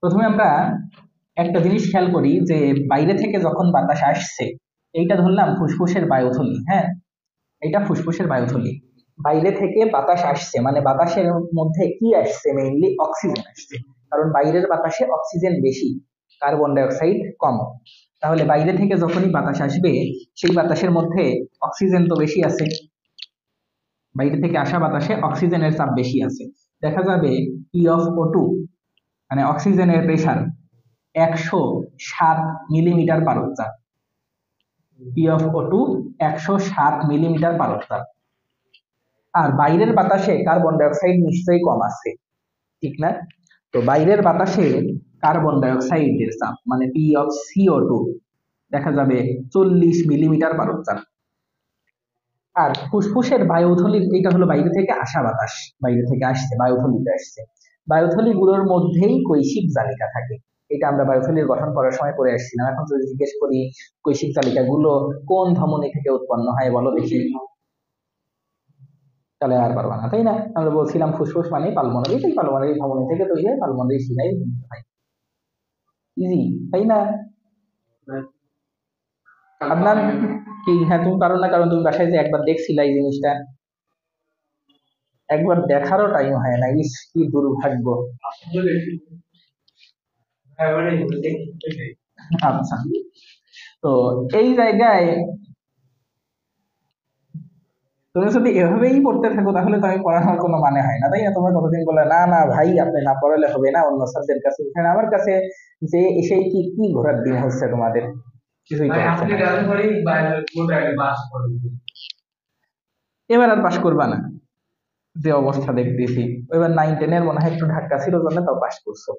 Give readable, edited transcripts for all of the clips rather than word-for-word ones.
প্রথমে আমরা একটা জিনিস খেয়াল করি যে বাইরে থেকে যখন বাতাস আসছে, এইটা ধরলাম ফুসফুসের বায়ুথলি। হ্যাঁ, এটা ফুসফুসের বায়ুথলি। বাইরে থেকে বাতাস আসছে মানে বাতাসের মধ্যে কি আসছে? মেইনলি অক্সিজেন আসছে, কারণ বাইরের বাতাসে অক্সিজেন বেশি, কার্বন ডাই অক্সাইড কম। তাহলে বাইরে থেকে যখনই বাতাস আসবে, সেই বাতাসের মধ্যে অক্সিজেন তো বেশি আছে, বাইরে থেকে আসা বাতাসে অক্সিজেনের চাপ বেশি আছে। দেখা যাবে P(O2) মানে অক্সিজেনের প্রেসার 107 মিলিমিটার পারদ চাপ। P(O2) 107 মিলিমিটার পারদ চাপ। আর বাইরের বাতাসে কার্বন ডাই অক্সাইড নিশ্চয়ই কম আছে, ঠিক না? তো বাইরের বাতাসে কার্বন ডাই অক্সাইডের চাপ মানে PeCO2 দেখা যাবে 40 মিলিমিটার পারদ চাপ। আর ফুসফুসের বায়ুথলির, এটা হলো বাইরে থেকে আসা বাতাস, বাইরে থেকে আসছে, বায়ুথলিতে আসছে। বায়ুথলি গুলোর মধ্যেই কৈশিক জালিকা থাকে। এটা আমরা বায়ুথলির গঠন করার সময় পড়ে আসছিলাম। এখন যদি জিজ্ঞেস করি কৈশিক জালিকা গুলো কোন ধমনী থেকে উৎপন্ন হয় বলো দেখি, তাহলে আর পারবা না, তাই না? আমরা বলছিলাম ফুসফুস মানে পালমোনারি, তাই পালমোনারি ধমনী থেকে তৈরি হয়, পালমোনারি শিরায় হয়। ইজি, তাই না? আপনার কি? হ্যাঁ, তুমি পারো না কারণ তুমি বাসায় যে একবার দেখছিলা এই জিনিসটা, একবার দেখারও টাইম হয় না। ইস, কি দুর্ভাগ্য। আচ্ছা, তো এই জায়গায় তুমি যদি এভাবেই পড়তে থাকো তাহলে তো আমি পড়ানোর কোনো মানে হয় না, তাই না? তোমরা কতদিন বলে না না ভাই আপনি না পড়ালে হবে না, অন্য স্যারদের কাছে উঠেন, আমার কাছে যে এসেই কি কি ঘোরার দিন হচ্ছে তোমাদের, কিছুই তো হচ্ছে না। এবার আর পাশ করবা না, যে অবস্থা দেখতেছি। এবার 9-10-এর মনে হয় একটু ধাক্কা ছিল জন্য তাও পাশ করছো।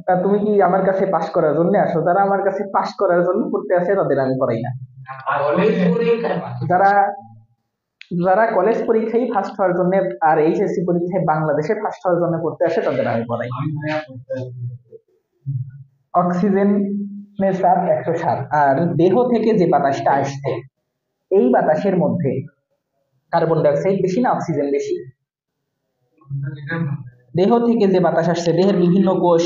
তা তুমি কি আমার কাছে পাশ করার জন্য আসো? যারা আমার কাছে পাশ করার জন্য পড়তে আসে তাদের আমি পড়াই না। যারা যারা কলেজ পরীক্ষায় ফার্স্ট হওয়ার জন্য আর এইচএসসি পরীক্ষায় বাংলাদেশে ফার্স্ট হওয়ার জন্য পড়তে আসে তাদের আমি পড়াই। অক্সিজেনের চাপ 107। আর দেহ থেকে যে বাতাসটা আসছে, এই বাতাসের মধ্যে কার্বন ডাই অক্সাইড বেশি না অক্সিজেন বেশি? দেহ থেকে যে বাতাস আসছে, দেহের বিভিন্ন কোষ,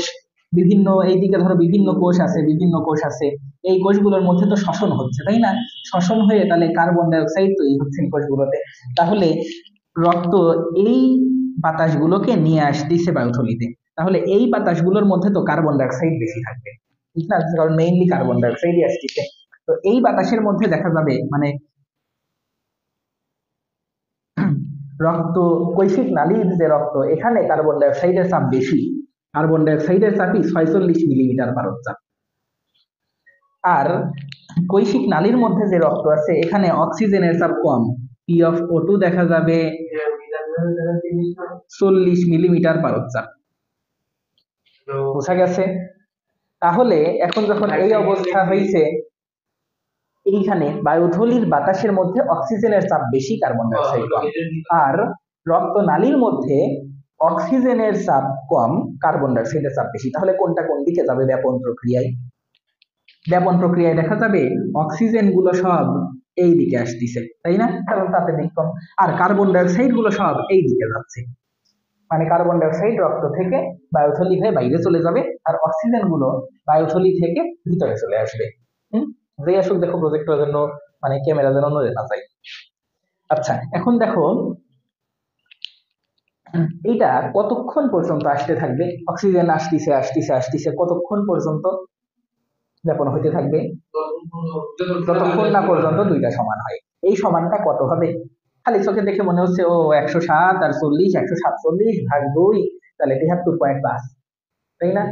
বিভিন্ন এইদিকে ধরো বিভিন্ন কোষ আছে, বিভিন্ন কোষ আছে, এই কোষগুলোর মধ্যে তো শ্বসন হচ্ছে, তাই না? শ্বসন হয়ে তাহলে কার্বন ডাই অক্সাইড তৈরি হচ্ছে এই কোষগুলোতে। তাহলে রক্ত এই বাতাসগুলোকে নিয়ে আসতেছে বায়ুথলিতে। তাহলে এই বাতাসগুলোর মধ্যে তো কার্বন ডাই অক্সাইড বেশি থাকবে, ঠিক না? কারণ মেইনলি কার্বন ডাই অক্সাইডই আসতেছে। তো এই বাতাসের মধ্যে দেখা যাবে মানে রক্ত, কৈশিক নালীর যে রক্ত, এখানে কার্বন ডাই অক্সাইডের চাপ বেশি। কার্বন ডাই অক্সাইডের চাপই 46 মিলিমিটার পারদ চাপ। আর কৈশিক নালীর মধ্যে যে রক্ত আছে, এখানে অক্সিজেনের চাপ কম। P(O2) দেখা যাবে 40 মিলিমিটার পারদ চাপ। বোঝা গেছে? তাহলে এখন যখন এই অবস্থা হয়েছে, এইখানে বায়ুথলির বাতাসের মধ্যে অক্সিজেনের চাপ বেশি, কার্বন ডাই অক্সাইড কম। আর রক্তনালীর মধ্যে অক্সিজেনের চাপ কম, কার্বন ডাই অক্সাইডের চাপ বেশি। তাহলে কোনটা কোন দিকে যাবে ব্যাপন প্রক্রিয়ায়? ব্যাপন প্রক্রিয়ায় দেখা যাবে অক্সিজেন গুলো সব এই দিকে আসতেছে, তাই না? কারণ তাপের দিক কম। আর কার্বন ডাই অক্সাইড গুলো সব এই দিকে যাচ্ছে, মানে কার্বন ডাই অক্সাইড রক্ত থেকে বায়ুথলি হয়ে বাইরে চলে যাবে, আর অক্সিজেন গুলো বায়ুথলি থেকে ভিতরে চলে আসবে। যে আসুক, দেখো প্রজেক্টরের জন্য মানে ক্যামেরা যেন নড়ে না যায়। আচ্ছা, এখন দেখো এটা কতক্ষণ পর্যন্ত আসতে থাকবে? অক্সিজেন আসতেছে আসতেছে আসতেছে, কতক্ষণ পর্যন্ত ব্যাপন হইতে থাকবে? যতক্ষণ না পর্যন্ত দুইটা সমান হয়। এই সমানটা কত হবে? খালি চোখে দেখে মনে হচ্ছে ও 107 আর 40, 147/2, তাহলে 73.5, তাই না?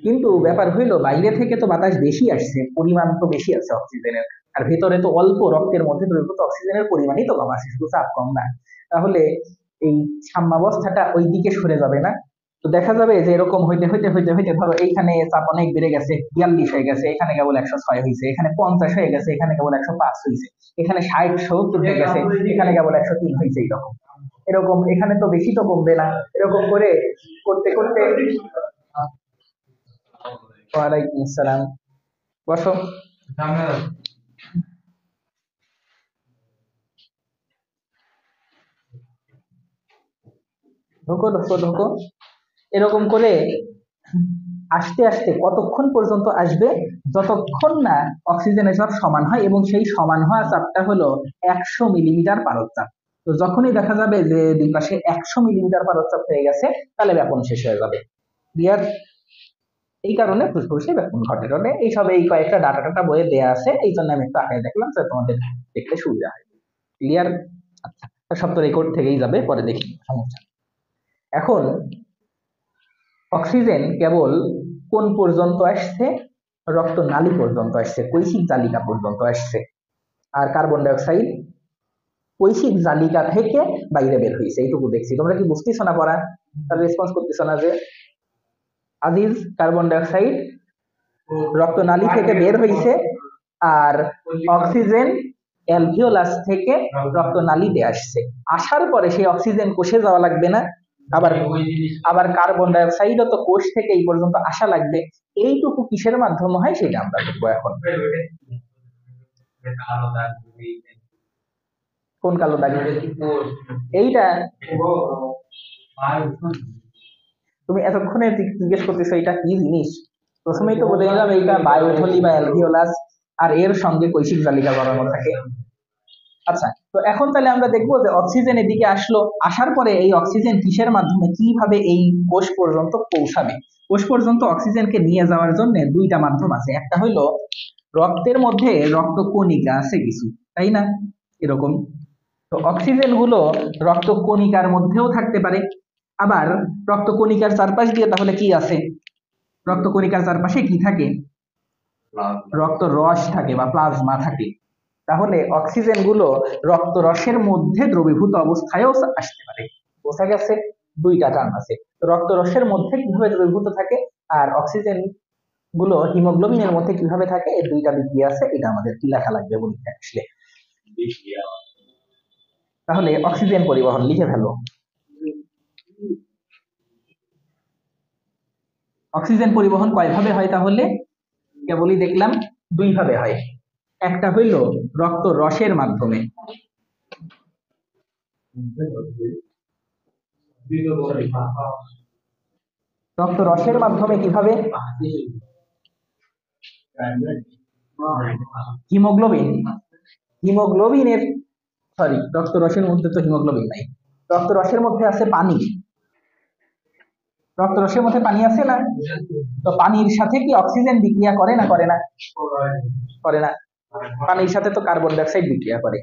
কিন্তু ব্যাপার হইলো বাইরে থেকে তো বাতাস বেশি আসছে, পরিমাণ তো বেশি আছে অক্সিজেনের, আর ভেতরে তো অল্প, রক্তের মধ্যে দ্রবীভূত অক্সিজেনের পরিমাণই তো কম আছে, শুধু চাপ কম না। তাহলে এই সাম্যাবস্থাটা ওই দিকে সরে যাবে না? তো দেখা যাবে যে এরকম হইতে হইতে হইতে হইতে ধরো এইখানে চাপ অনেক বেড়ে গেছে, 42 হয়ে গেছে, এখানে কেবল 106 হয়েছে, এখানে 50 হয়ে গেছে, এখানে কেবল 105 হয়েছে, এখানে 60-70 হয়ে গেছে, এখানে কেবল 103 হয়েছে। এইরকম এরকম এখানে তো বেশি তো কমবে না, এরকম করে করতে করতে। ওয়ালাইকুম আসসালাম, বসো। ঢোকো ঢোকো ঢোকো। এরকম করে আস্তে আস্তে কতক্ষণ পর্যন্ত আসবে, যতক্ষণ না অক্সিজেনের চাপ সমান হয়, এবং সেই সমান হওয়া চাপটা হলো 100 মিলিমিটার পারদ চাপ। তো যখনই দেখা যাবে যে দুই পাশে 100 মিলিমিটার পারদ চাপ হয়ে গেছে, তাহলে ব্যাপন শেষ হয়ে যাবে। ক্লিয়ার? এই কারণে ফুসফুসে ব্যাপন ঘটে ঘটে এইসব, এই কয়েকটা ডাটা টাটা বইয়ে দেয়া আছে, এই জন্য আমি একটু আগে দেখলাম যে তোমাদের দেখতে সুবিধা হয়। ক্লিয়ার? আচ্ছা, সব তো রেকর্ড থেকেই যাবে, পরে দেখি, সমস্যা নেই। এখন অক্সিজেন কেবল কোন পর্যন্ত আসছে? রক্তনালী পর্যন্ত আসছে, কৈশিক জালিকা পর্যন্ত আসছে। আর কার্বন ডাই অক্সাইড কৈশিক জালিকা থেকে বাইরে বের হয়েছে, এইটুকু দেখছি। তোমরা কি বুঝতেছো না পড়া? তার রেসপন্স করতেছো না যে আজিজ, কার্বন ডাই অক্সাইড রক্তনালী থেকে বের হয়েছে, আর অক্সিজেন অ্যালভিওলাস থেকে রক্তনালীতে আসছে। আসার পরে সেই অক্সিজেন কোষে যাওয়া লাগবে না, আবার আবার কার্বন ডাই অক্সাইডও তো কোষ থেকে এই পর্যন্ত আসা লাগবে। এইটুকু কিসের মাধ্যমে হয় সেটা আমরা দেখবো এখন। কোন কালো দাগ? এইটা তুমি এতক্ষণে জিজ্ঞেস করতেছো এটা কি জিনিস? প্রথমেই তো বলে দিলাম এইটা বায়োথলি বা অ্যালভিওলাস, আর এর সঙ্গে কৈশিক জালিকা বানানো থাকে। আচ্ছা, তো এখন তাহলে আমরা দেখবো যে অক্সিজেন এদিকে আসলো, আসার পরে এই অক্সিজেন কিসের মাধ্যমে, কিভাবে এই কোষ পর্যন্ত পৌঁছাবে। কোষ পর্যন্ত অক্সিজেনকে নিয়ে যাওয়ার জন্য দুইটা মাধ্যম আছে। একটা হইলো রক্তের মধ্যে রক্তকণিকা আছে কিছু, তাই না? এরকম। তো অক্সিজেন গুলো রক্তকণিকার মধ্যেও থাকতে পারে, আবার রক্তকণিকার চারপাশ দিয়ে তাহলে কি আছে? রক্তকণিকার চারপাশে কি থাকে? রক্ত রস থাকে বা প্লাজমা থাকে। তাহলে অক্সিজেন গুলো রক্ত রসের মধ্যে দ্রবীভূত অবস্থায়ও আসতে পারে। বোঝা গেছে? দুইটা টার্ম আছে। রক্ত রসের মধ্যে কিভাবে দ্রবীভূত থাকে, আর অক্সিজেন গুলো হিমোগ্লোবিনের মধ্যে কিভাবে থাকে, এই দুইটা বিক্রিয়া আছে। এটা আমাদের কি লেখা লাগবে পরীক্ষায় আসলে? তাহলে অক্সিজেন পরিবহন লিখে ফেলো। অক্সিজেন পরিবহন কয় ভাবে হয় তাহলে? কেবলই দেখলাম দুই ভাবে হয়। একটা হইল রক্ত রসের মাধ্যমে, রক্ত রসের মাধ্যমে কিভাবে? হিমোগ্লোবিন, হিমোগ্লোবিনের, সরি, রক্ত রসের মধ্যে তো হিমোগ্লোবিন নাই, রক্ত রসের মধ্যে আছে পানি। রক্ত রসের মধ্যে পানি আছে না? তো পানির সাথে কি অক্সিজেন বিক্রিয়া করে না করে না? করে না। পানির সাথে তো কার্বন ডাই অক্সাইড বিক্রিয়া করে,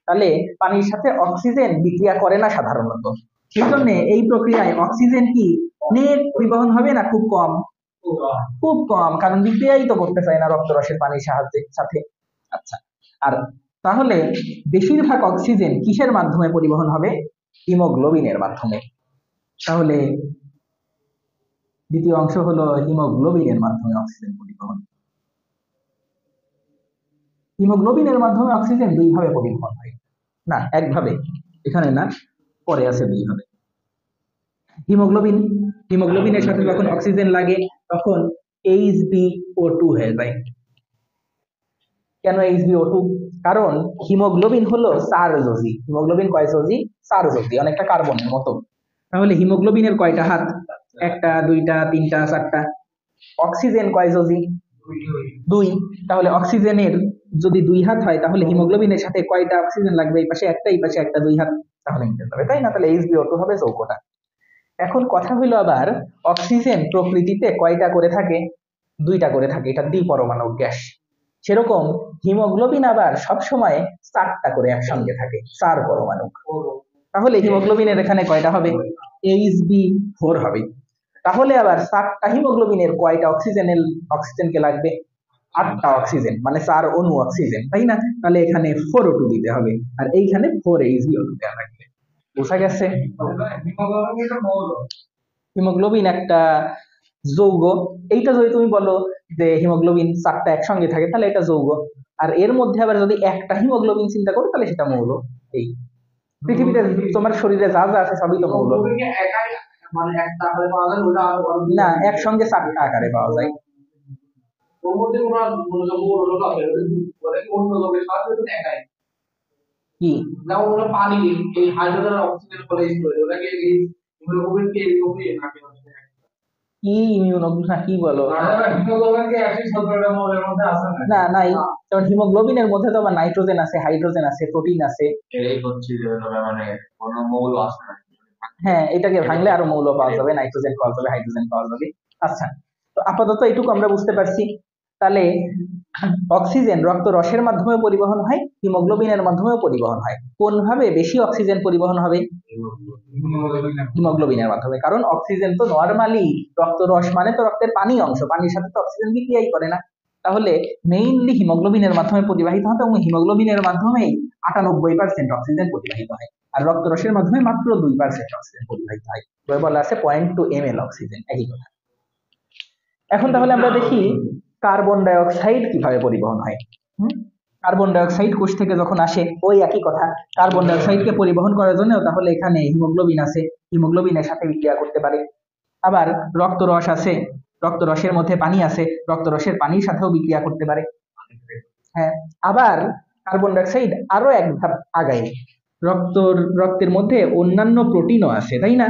তাহলে পানির সাথে অক্সিজেন বিক্রিয়া করে না সাধারণত। সেই জন্য এই প্রক্রিয়ায় অক্সিজেন কি অনেক পরিবহন হবে না খুব কম? খুব কম, কারণ বিক্রিয়াই তো করতে চায় না রক্ত রসের পানির সাহায্যে সাথে। আচ্ছা, আর তাহলে বেশিরভাগ অক্সিজেন কিসের মাধ্যমে পরিবহন হবে? হিমোগ্লোবিনের মাধ্যমে। তাহলে দ্বিতীয় অংশ হলো হিমোগ্লোবিনের মাধ্যমে অক্সিজেন পরিবহন। হিমোগ্লোবিনের মাধ্যমে অক্সিজেন দুই ভাবে পরিবহন হয়, না একভাবে, এখানে না, পরে আছে দুই ভাবে। হিমোগ্লোবিন, হিমোগ্লোবিনের সাথে যখন অক্সিজেন লাগে তখন HbO2 হয়ে যায়। কেন HbO2? কারণ হিমোগ্লোবিন হলো 4 যোজি। হিমোগ্লোবিন কয় যোজি? 4 যোজি, অনেকটা কার্বনের মতো। তাহলে হিমোগ্লোবিনের কয়টা হাত? একটা, দুইটা, তিনটা, চারটা। অক্সিজেন কয় যোজি? 2। তাহলে অক্সিজেনের যদি 2 হাত হয়, তাহলে হিমোগ্লোবিনের সাথে কয়টা অক্সিজেন লাগবে? এই পাশে একটা, এই পাশে একটা, 2 হাত, তাহলে মিলে যাবে, তাই না? তাহলে HbO2 হবে যৌগটা। এখন কথা হলো আবার, অক্সিজেন প্রকৃতিতে কয়টা করে থাকে? 2টা করে থাকে, এটা দ্বিপরমাণু গ্যাস। সেরকম হিমোগ্লোবিন আবার সবসময় 4টা করে একসঙ্গে থাকে, 4 পরমাণু। তাহলে হিমোগ্লোবিনের এখানে কয়টা হবে? Hb4 হবে। তাহলে আবার 4টা হিমোগ্লোবিনের কয়টা অক্সিজেনকে লাগবে? 8টা অক্সিজেন, মানে 4 অণু অক্সিজেন, তাই না? তাহলে এখানে 4O2 দিতে হবে, আর এইখানে 4HbO2 দেওয়া লাগবে। বোঝা গেছে? হিমোগ্লোবিন একটা যৌগ। এইটা যদি তুমি বলো যে হিমোগ্লোবিন 4টা একসঙ্গে থাকে, তাহলে এটা যৌগ। আর এর মধ্যে আবার যদি একটা হিমোগ্লোবিন চিন্তা করো, তাহলে সেটা মৌল। এই পৃথিবীতে তোমার শরীরে যা যা আছে সবই তো মৌল। না, একসঙ্গে 4টা আকারে পাওয়া যায়। কি? পানি, এই হাইড্রোজেন আর অক্সিজেন বলে ওটাকে হিমোগ্লোবিন কে কি ইমিউনোগ্লোবিন কি বলো? না নাই, যেমন হিমোগ্লোবিনের মধ্যে তো আবার নাইট্রোজেন আছে, হাইড্রোজেন আছে, প্রোটিন আছে। মানে কোন মৌল আছে না। হ্যাঁ, এটাকে ভাঙলে আরো মৌল পাওয়া যাবে, নাইট্রোজেন পাওয়া যাবে, হাইড্রোজেন পাওয়া যাবে। আচ্ছা, তো আপাতত এটুকু আমরা বুঝতে পারছি। তাহলে অক্সিজেন রক্ত রসের মাধ্যমে পরিবহন হয়, হিমোগ্লোবিনের মাধ্যমেও পরিবহন হয়। কোন ভাবে বেশি অক্সিজেন পরিবহন হবে? হিমোগ্লোবিনের মাধ্যমে, কারণ অক্সিজেন তো নরমালি রক্ত রস মানে তো রক্তের পানি অংশ, পানির সাথে তো অক্সিজেন বিক্রিয়াই করে না। তাহলে মেইনলি হিমোগ্লোবিনের মাধ্যমে পরিবাহিত হবে এবং হিমোগ্লোবিনের মাধ্যমেই 98% অক্সিজেন পরিবাহিত হয়, আর রক্ত রসের মাধ্যমে মাত্র 2% অক্সিজেন পরিবাহিত হয়। বলা আছে 0.2 ml অক্সিজেন, একই কথা। এখন তাহলে আমরা দেখি কার্বন ডাই অক্সাইড কিভাবে পরিবহন হয়। কার্বন ডাই অক্সাইড কোষ থেকে যখন আসে, ওই একই কথা, কার্বন ডাই অক্সাইডকে পরিবহন করার জন্য তাহলে এখানে হিমোগ্লোবিন আছে, হিমোগ্লোবিনের সাথে বিক্রিয়া করতে পারে। আবার রক্ত রস আছে, রক্ত রসের মধ্যে পানি আছে, রক্ত রসের পানির সাথেও বিক্রিয়া করতে পারে। হ্যাঁ, আবার কার্বন ডাই অক্সাইড আরো এক ধাপ আগায়, রক্তের মধ্যে অন্যান্য প্রোটিনও আছে, তাই না?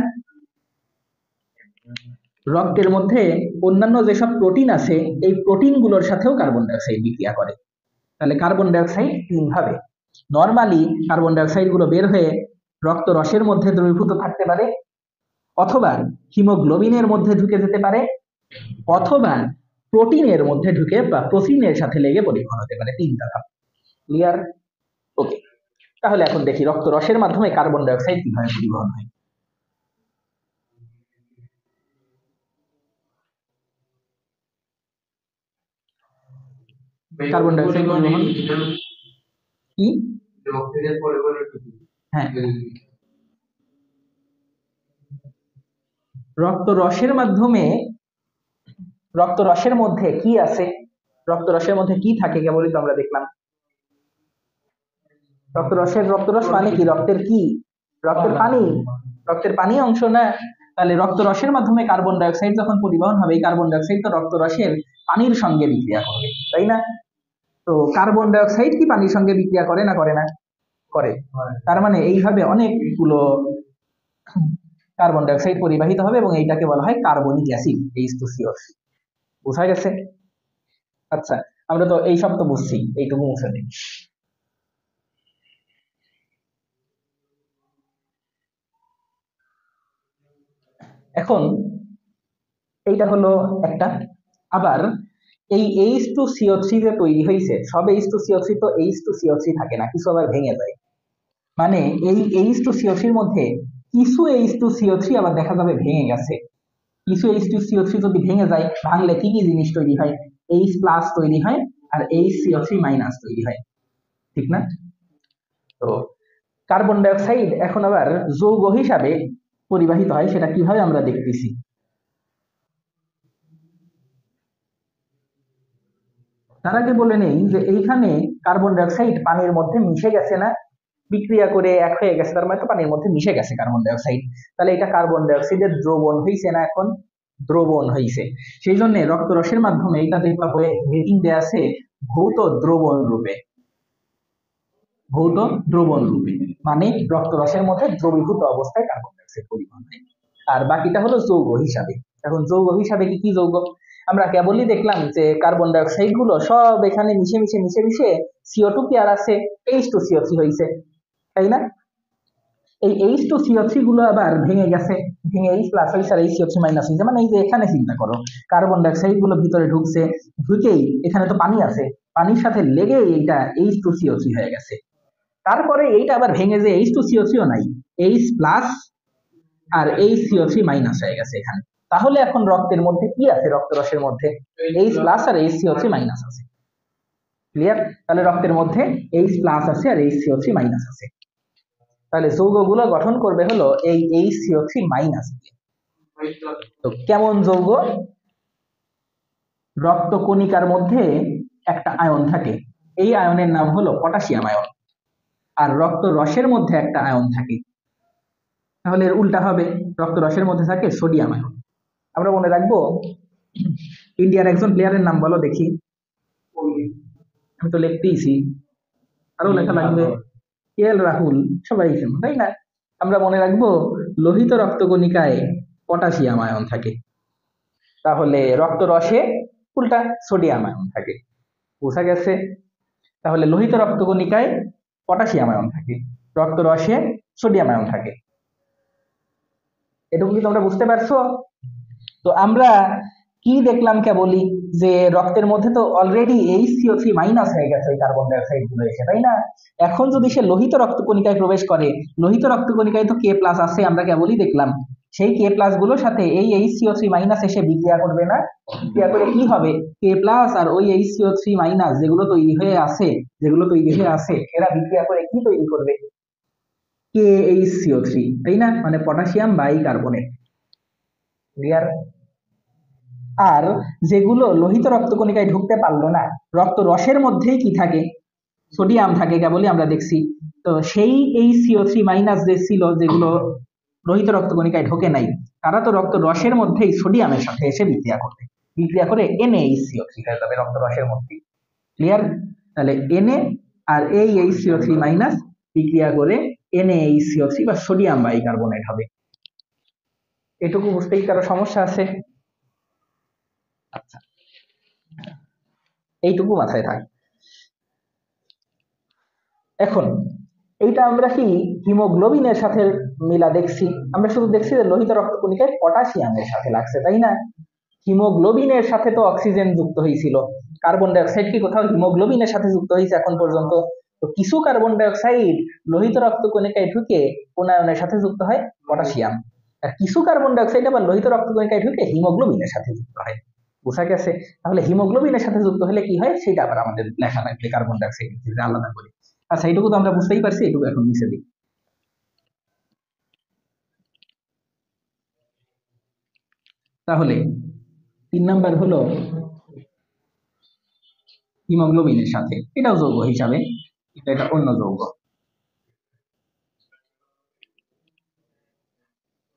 রক্তের মধ্যে অন্যান্য যেসব প্রোটিন আছে, এই প্রোটিন গুলোর সাথেও কার্বন ডাই অক্সাইড বিক্রিয়া করে। তাহলে কার্বন ডাই অক্সাইড তিন ভাবে। নরমালি কার্বন ডাই অক্সাইড গুলো বের হয়ে রক্ত রসের মধ্যে দ্রবীভূত থাকতে পারে, অথবা হিমোগ্লোবিনের মধ্যে ঢুকে যেতে পারে, অথবা প্রোটিনের মধ্যে ঢুকে বা প্রোটিনের সাথে লেগে পরিবহন হতে পারে। তিনটা ধাপ, ক্লিয়ার? ওকে, তাহলে এখন দেখি রক্ত রসের মাধ্যমে কার্বন ডাই অক্সাইড কিভাবে পরিবহন হয়। কার্বন ডাই অক্সাইড পরিবহন কি? হ্যাঁ, রক্ত রসের মাধ্যমে, রক্ত রসের মধ্যে কি আছে, রক্ত রসের মধ্যে কি থাকে কেবলই তো আমরা দেখলাম। রক্ত রস মানে কি? রক্তের কি? রক্তের পানি, রক্তের পানি অংশ না। তাহলে রক্ত রসের মাধ্যমে কার্বন ডাই অক্সাইড যখন পরিবহন হবে, এই কার্বন ডাই অক্সাইড তো রক্ত রসের পানির সঙ্গে বিক্রিয়া করবে, তাই না? তো কার্বন ডাই অক্সাইড কি পানির সঙ্গে বিক্রিয়া করে না করে না? করে। তার মানে এইভাবে অনেকগুলো কার্বন ডাই অক্সাইড পরিবাহিত হবে এবং এইটাকে বলা হয় কার্বনিক অ্যাসিড, H2CO। বোঝা গেছে? আচ্ছা, আমরা তো এই সব তো বুঝছি, এইটুকু মুছে দিই। এখন এইটা হলো একটা। আবার এই H2CO3 যে তৈরি হয়েছে, সব H2CO3 তো H2CO3 থাকে না, কিছু আবার ভেঙে যায়। মানে এই H2CO3 মধ্যে কিছু H2CO3 আবার দেখা যাবে ভেঙে গেছে। কিছু H2CO3 যদি ভেঙে যায়, ভাঙলে কি কি জিনিস তৈরি হয়? H+ তৈরি হয় আর HCO3- তৈরি হয়, ঠিক না? তো কার্বন ডাই অক্সাইড এখন আবার যৌগ হিসাবে পরিবাহিত হয়, সেটা কিভাবে আমরা দেখতেছি। তার আগে বলে নেই যে এইখানে কার্বন ডাই অক্সাইড পানির মধ্যে মিশে গেছে না, বিক্রিয়া করে এক হয়ে গেছে, তার মানে তো পানির মধ্যে মিশে গেছে কার্বন ডাই অক্সাইড। তাহলে এটা কার্বন ডাই অক্সাইডের দ্রবণ হয়েছে না? এখন দ্রবণ হয়েছে। সেই জন্য রক্ত রসের মাধ্যমে এটা যেভাবে রেটিং দেয়া আছে ভৌত দ্রবণ রূপে, ভৌত দ্রবণ রূপে, মানে রক্ত রসের মধ্যে দ্রবীভূত অবস্থায় কার্বন ডাই অক্সাইড পরিবহন হয়। আর বাকিটা হলো যৌগ হিসাবে। এখন যৌগ হিসাবে কি কি যৌগ? আমরা কেবলই দেখলাম যে কার্বন ডাই অক্সাইড গুলো সব এখানে মিশে মিশে মিশে মিশে CO2 কি আর আছে, H2CO3 হয়েছে, তাই না? এই H2CO3 গুলো আবার ভেঙে গেছে, ভেঙে H+ হয়েছে আর HCO3- হয়েছে। মানে এই যে এখানে চিন্তা করো, কার্বন ডাই অক্সাইড গুলো ভিতরে ঢুকছে, ঢুকেই এখানে তো পানি আছে, পানির সাথে লেগে এইটা H2CO3 হয়ে গেছে। তারপরে এইটা আবার ভেঙে যে H2CO3 নাই, H+ আর HCO3- হয়ে গেছে এখানে। তাহলে এখন রক্তের মধ্যে কি আছে? রক্ত রসের মধ্যে H+ আর HCO3- আছে, ক্লিয়ার? তাহলে রক্তের মধ্যে H+ আছে আর HCO3- আছে। তাহলে যৌগগুলো গঠন করবে হলো এই HCO3- দিয়ে। তো কেমন যৌগ? রক্ত কণিকার মধ্যে একটা আয়ন থাকে, এই আয়নের নাম হলো পটাশিয়াম আয়ন। আর রক্ত রসের মধ্যে একটা আয়ন থাকে, তাহলে এর উল্টা হবে, রক্ত রসের মধ্যে থাকে সোডিয়াম আয়ন। আমরা মনে রাখবো ইন্ডিয়ার একজন প্লেয়ারের নাম বলো দেখি। আমি তো লিখতেইছি, আরো লেখা লাগবে। KL রাহুল, সবাই তাই না? আমরা মনে রাখবো লোহিত রক্তকণিকায় পটাশিয়াম আয়ন থাকে। তাহলে রক্তরসে উল্টা সোডিয়াম আয়ন থাকে। বোঝা গেছে? তাহলে লোহিত রক্তকণিকায় পটাশিয়াম আয়ন থাকে, রক্তরসে সোডিয়াম আয়ন থাকে। এটুকু কি তোমরা বুঝতে পারছো? তো আমরা কি দেখলাম কেবলই, যে রক্তের মধ্যে তো অলরেডি HCO3 মাইনাস হয়ে গেছে ওই কার্বন ডাই অক্সাইড গুলো এসে, তাই না? এখন যদি সে লোহিত রক্তকণিকায় প্রবেশ করে, লোহিত রক্তকণিকায় তো K+ আছে, আমরা কেবলই দেখলাম। সেই K+ গুলোর সাথে এই HCO3 মাইনাস এসে বিক্রিয়া করবে না? বিক্রিয়া করে কি হবে? K+ আর ওই HCO3 মাইনাস যেগুলো তৈরি হয়ে আছে এরা বিক্রিয়া করে কি তৈরি করবে? KHCO3, তাই না? মানে পটাশিয়াম বাইকার্বনেট। ক্লিয়ার? আর যেগুলো লোহিত রক্তকণিকায় ঢুকতে পারলো না, রক্ত রসের মধ্যেই কি থাকে? সোডিয়াম থাকে, কেবলই আমরা দেখছি। তো সেই HCO3 মাইনাস যে ছিল, যেগুলো লোহিত রক্তকণিকায় ঢোকে নাই, তারা তো রক্ত রসের মধ্যেই সোডিয়ামের সাথে এসে বিক্রিয়া করবে, বিক্রিয়া করে NaHCO3 হয়ে যাবে রক্ত রসের মধ্যে। ক্লিয়ার? তাহলে Na আর এই HCO3 মাইনাস বিক্রিয়া করে NaHCO3 বা সোডিয়াম বাইকার্বনেট হবে। এটুকু বুঝতেই কারো সমস্যা আছে? আচ্ছা, এইটুকু মাথায় থাক। এখন এইটা আমরা কি হিমোগ্লোবিনের সাথে মিলা দেখছি? আমরা শুধু দেখছি যে লোহিত রক্তকণিকায় পটাশিয়ামের সাথে লাগছে, তাই না? হিমোগ্লোবিনের সাথে তো অক্সিজেন যুক্ত হয়েছিল, কার্বন ডাই অক্সাইড কি কোথাও হিমোগ্লোবিনের সাথে যুক্ত হয়েছে এখন পর্যন্ত? তো কিছু কার্বন ডাই অক্সাইড লোহিত রক্তকণিকায় ঢুকে কোন আয়নের সাথে যুক্ত হয়? পটাশিয়াম। আর কিছু কার্বন ডাই অক্সাইড আবার লোহিত রক্তকণিকায় ঢুকে হিমোগ্লোবিনের সাথে যুক্ত হয়। বোঝা গেছে? তাহলে হিমোগ্লোবিনের সাথে যুক্ত হলে কি হয় সেটা আবার আমাদের লেখা লাগবে কার্বন ডাই অক্সাইড আলাদা করে। আচ্ছা, এইটুকু তো আমরা বুঝতেই পারছি, এটুকু এখন নিচে দিই। তাহলে 3 নাম্বার হলো হিমোগ্লোবিনের সাথে, এটাও যৌগ হিসাবে, এটা অন্য যৌগ,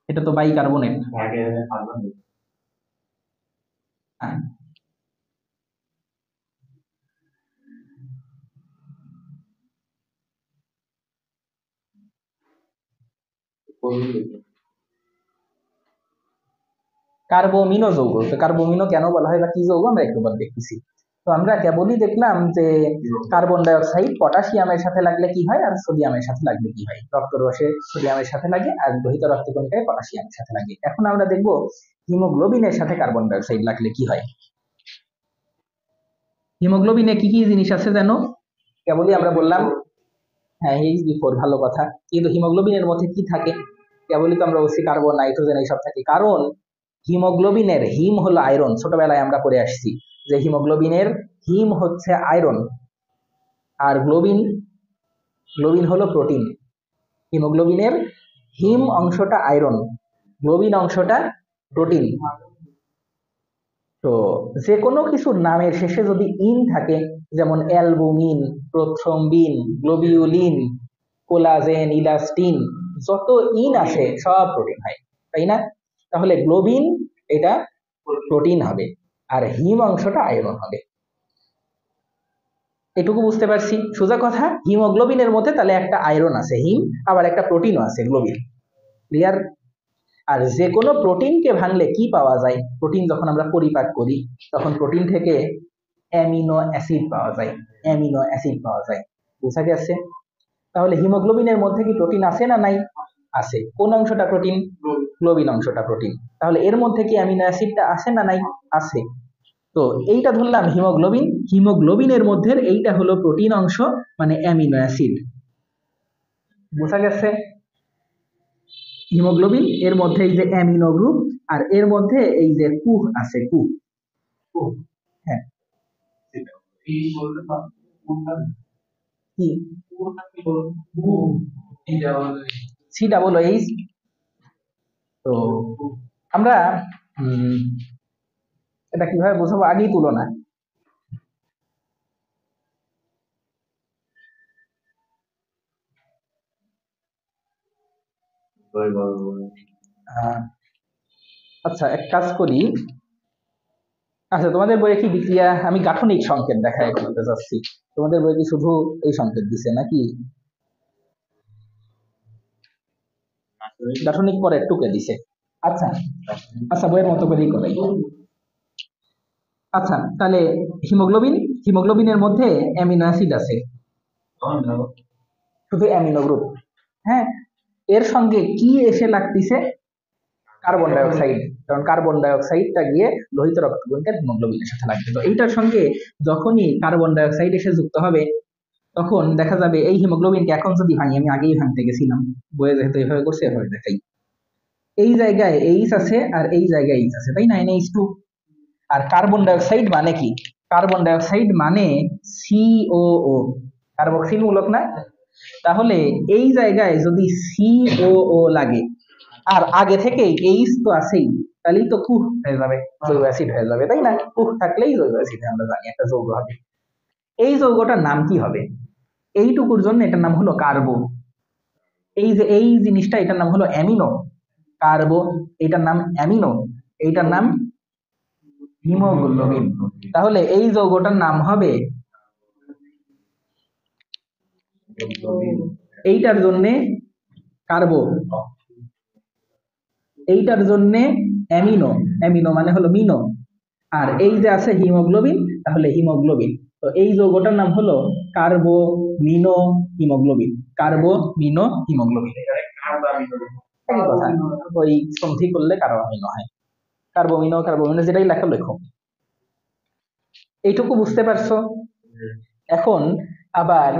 এটা তো বাইকার্বনেট। হ্যাঁ, কার্বোমিনো যৌগ। তো কার্বোমিনো কেন বলা হয় বা কি যৌগ আমরা একটু পর দেখতেছি। তো আমরা কেবলই দেখলাম যে কার্বন ডাই অক্সাইড পটাশিয়ামের সাথে লাগলে কি হয় আর সোডিয়ামের সাথে লাগলে কি হয়। রক্তরসে সোডিয়ামের সাথে লাগে আর লোহিত রক্তকণিকায় পটাশিয়ামের সাথে লাগে। এখন আমরা দেখব হিমোগ্লোবিনের সাথে কার্বন ডাই অক্সাইড লাগলে কি হয়। হিমোগ্লোবিনে কি কি জিনিস আছে জানো? কেবলই আমরা বললাম, হ্যাঁ H+4, ভালো কথা। কিন্তু হিমোগ্লোবিনের মধ্যে কি থাকে? কেবলই তো আমরা বলছি কার্বন, নাইট্রোজেন এইসব থাকে। কারণ হিমোগ্লোবিনের হিম হলো আয়রন, ছোটবেলায় আমরা পড়ে আসছি যে হিমোগ্লোবিনের হিম হচ্ছে আয়রন, আর গ্লোবিন গ্লোবিন হলো প্রোটিন। হিমোগ্লোবিনের হিম অংশটা আয়রন, গ্লোবিন অংশটা প্রোটিন। তো যে কোনো কিছুর নামের শেষে যদি ইন থাকে, যেমন albumin, prothrombin, globulin, collagen, elastin, যত ইন আছে সব প্রোটিন হয়, তাই না? তাহলে গ্লোবিন এটা প্রোটিন হবে আর হিম অংশটা আয়রন হবে। এটুকু বুঝতে পারছি? সোজা কথা, হিমোগ্লোবিনের মধ্যে তাহলে একটা আয়রন আছে হিম, আবার একটা প্রোটিনও আছে গ্লোবিন। ক্লিয়ার? আর যে কোনো প্রোটিনকে ভাঙলে কি পাওয়া যায়? প্রোটিন যখন আমরা পরিপাক করি তখন প্রোটিন থেকে অ্যামিনো অ্যাসিড পাওয়া যায়, অ্যামিনো অ্যাসিড পাওয়া যায়। বোঝা গেছে? তাহলে হিমোগ্লোবিনের মধ্যে কি প্রোটিন আছে না নাই? আছে। কোন অংশটা প্রোটিন? গ্লোবিন অংশটা প্রোটিন। তাহলে এর মধ্যে কি অ্যামিনো অ্যাসিডটা আছে না নাই? আছে। তো এইটা ধরলাম হিমোগ্লোবিন, হিমোগ্লোবিনের মধ্যে এইটা হলো প্রোটিন অংশ, মানে অ্যামিনো অ্যাসিড। বোঝা গেছে? হিমোগ্লোবিন এর মধ্যে এই যে অ্যামিনো গ্রুপ, আর এর মধ্যে এই যে কুহ আছে, কুহ। হ্যাঁ, কি COOH। তো আমরা এটা কিভাবে বোঝাবো, আগেই তুলনা। আচ্ছা, এক কাজ করি। আচ্ছা, তোমাদের বইয়ে কি বিক্রিয়া, আমি গাঠনিক সংকেত দেখায় করতে চাচ্ছি, তোমাদের বইয়ে কি শুধু এই সংকেত দিছে নাকি গাঠনিক পরে টুকে দিছে? আচ্ছা আচ্ছা, বইয়ের মতো করেই করাই। আচ্ছা, তাহলে হিমোগ্লোবিন, হিমোগ্লোবিনের মধ্যে অ্যামিনো অ্যাসিড আছে, শুধু অ্যামিনো গ্রুপ। হ্যাঁ, এর সঙ্গে কি এসে লাগতেছে? কার্বন ডাইঅক্সাইড, কারণ কার্বন ডাইঅক্সাইডটা গিয়ে লোহিত রক্তকণিকার হিমোগ্লোবিনের সাথে লাগবে। তো এইটার সঙ্গে যখনই কার্বন ডাইঅক্সাইড এসে যুক্ত হবে, তখন দেখা যাবে এই হিমোগ্লোবিনকে এখন যদি ভাঙি, আমি আগেই ভাঙতে গেছিলাম, বইয়ে যেহেতু এভাবে করছে এভাবে দেখাই, এই জায়গায় এইচ আছে আর এই জায়গায় এইচ আছে, তাই না, NH2। আর কার্বন ডাইঅক্সাইড মানে কি? কার্বন ডাইঅক্সাইড মানে সিওও, কার্বক্সিল মূলক না? তাহলে এই জায়গায় যদি সিওও লাগে আর আগে থেকেই এইচ তো আছেই, তাহলেই তো কুহ হয়ে যাবে, জৈব অ্যাসিড হয়ে যাবে, তাই না? কুহ থাকলেই জৈব অ্যাসিড, আমরা জানি একটা যৌগ হবে। এই যৌগটার নাম কি হবে? এইটুকুর জন্য এটার নাম হলো কার্বো। এই যে এই জিনিসটা, এটার নাম হলো অ্যামিনো। কার্বো, এটার নাম অ্যামিনো, এইটার নাম হিমোগ্লোবিন। তাহলে এই যৌগটার নাম হবে, এইটার জন্য কার্বো, এইটার জন্য অ্যামিনো, অ্যামিনো মানে হলো মিনো, আর এই যে আছে হিমোগ্লোবিন, তাহলে হিমোগ্লোবিন। তো এই যৌগটার নাম হলো কার্বো মিনো হিমোগ্লোবিন, কার্বো মিনো হিমোগ্লোবিন। একই কথা, ওই সন্ধি করলে কার্বামিনো হয়, কার্বোমিনো কার্বোমিনো যেটাই লেখো লেখো। এইটুকু বুঝতে পারছো? এখন আবার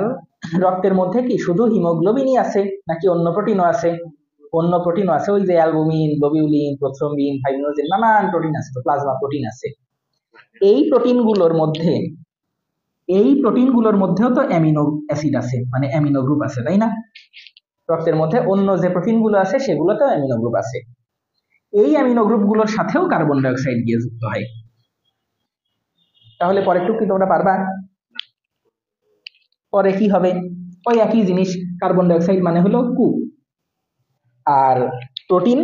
রক্তের মধ্যে কি শুধু হিমোগ্লোবিনই আছে নাকি অন্য প্রোটিনও আছে? অন্য প্রোটিনও আছে, ওই যে অ্যালবুমিন, গ্লোবিউলিন, প্রোথ্রম্বিন, ফাইব্রিনোজেন, নানান প্রোটিন আছে, তো প্লাজমা প্রোটিন আছে। এই প্রোটিনগুলোর মধ্যে, এই প্রোটিনগুলোর মধ্যেও তো অ্যামিনো অ্যাসিড আছে, মানে অ্যামিনো গ্রুপ আছে, তাই না? রক্তের মধ্যে অন্য যে প্রোটিনগুলো আছে সেগুলোতেও অ্যামিনো গ্রুপ আছে। এই অ্যামিনো গ্রুপগুলোর সাথেও কার্বন ডাইঅক্সাইড গিয়ে যুক্ত হয়। তাহলে পরের টুক কি তোমরা পারবা? পরে কি হবে? ওই একই জিনিস, কার্বন ডাইঅক্সাইড মানে হলো কু, আর প্রোটিন,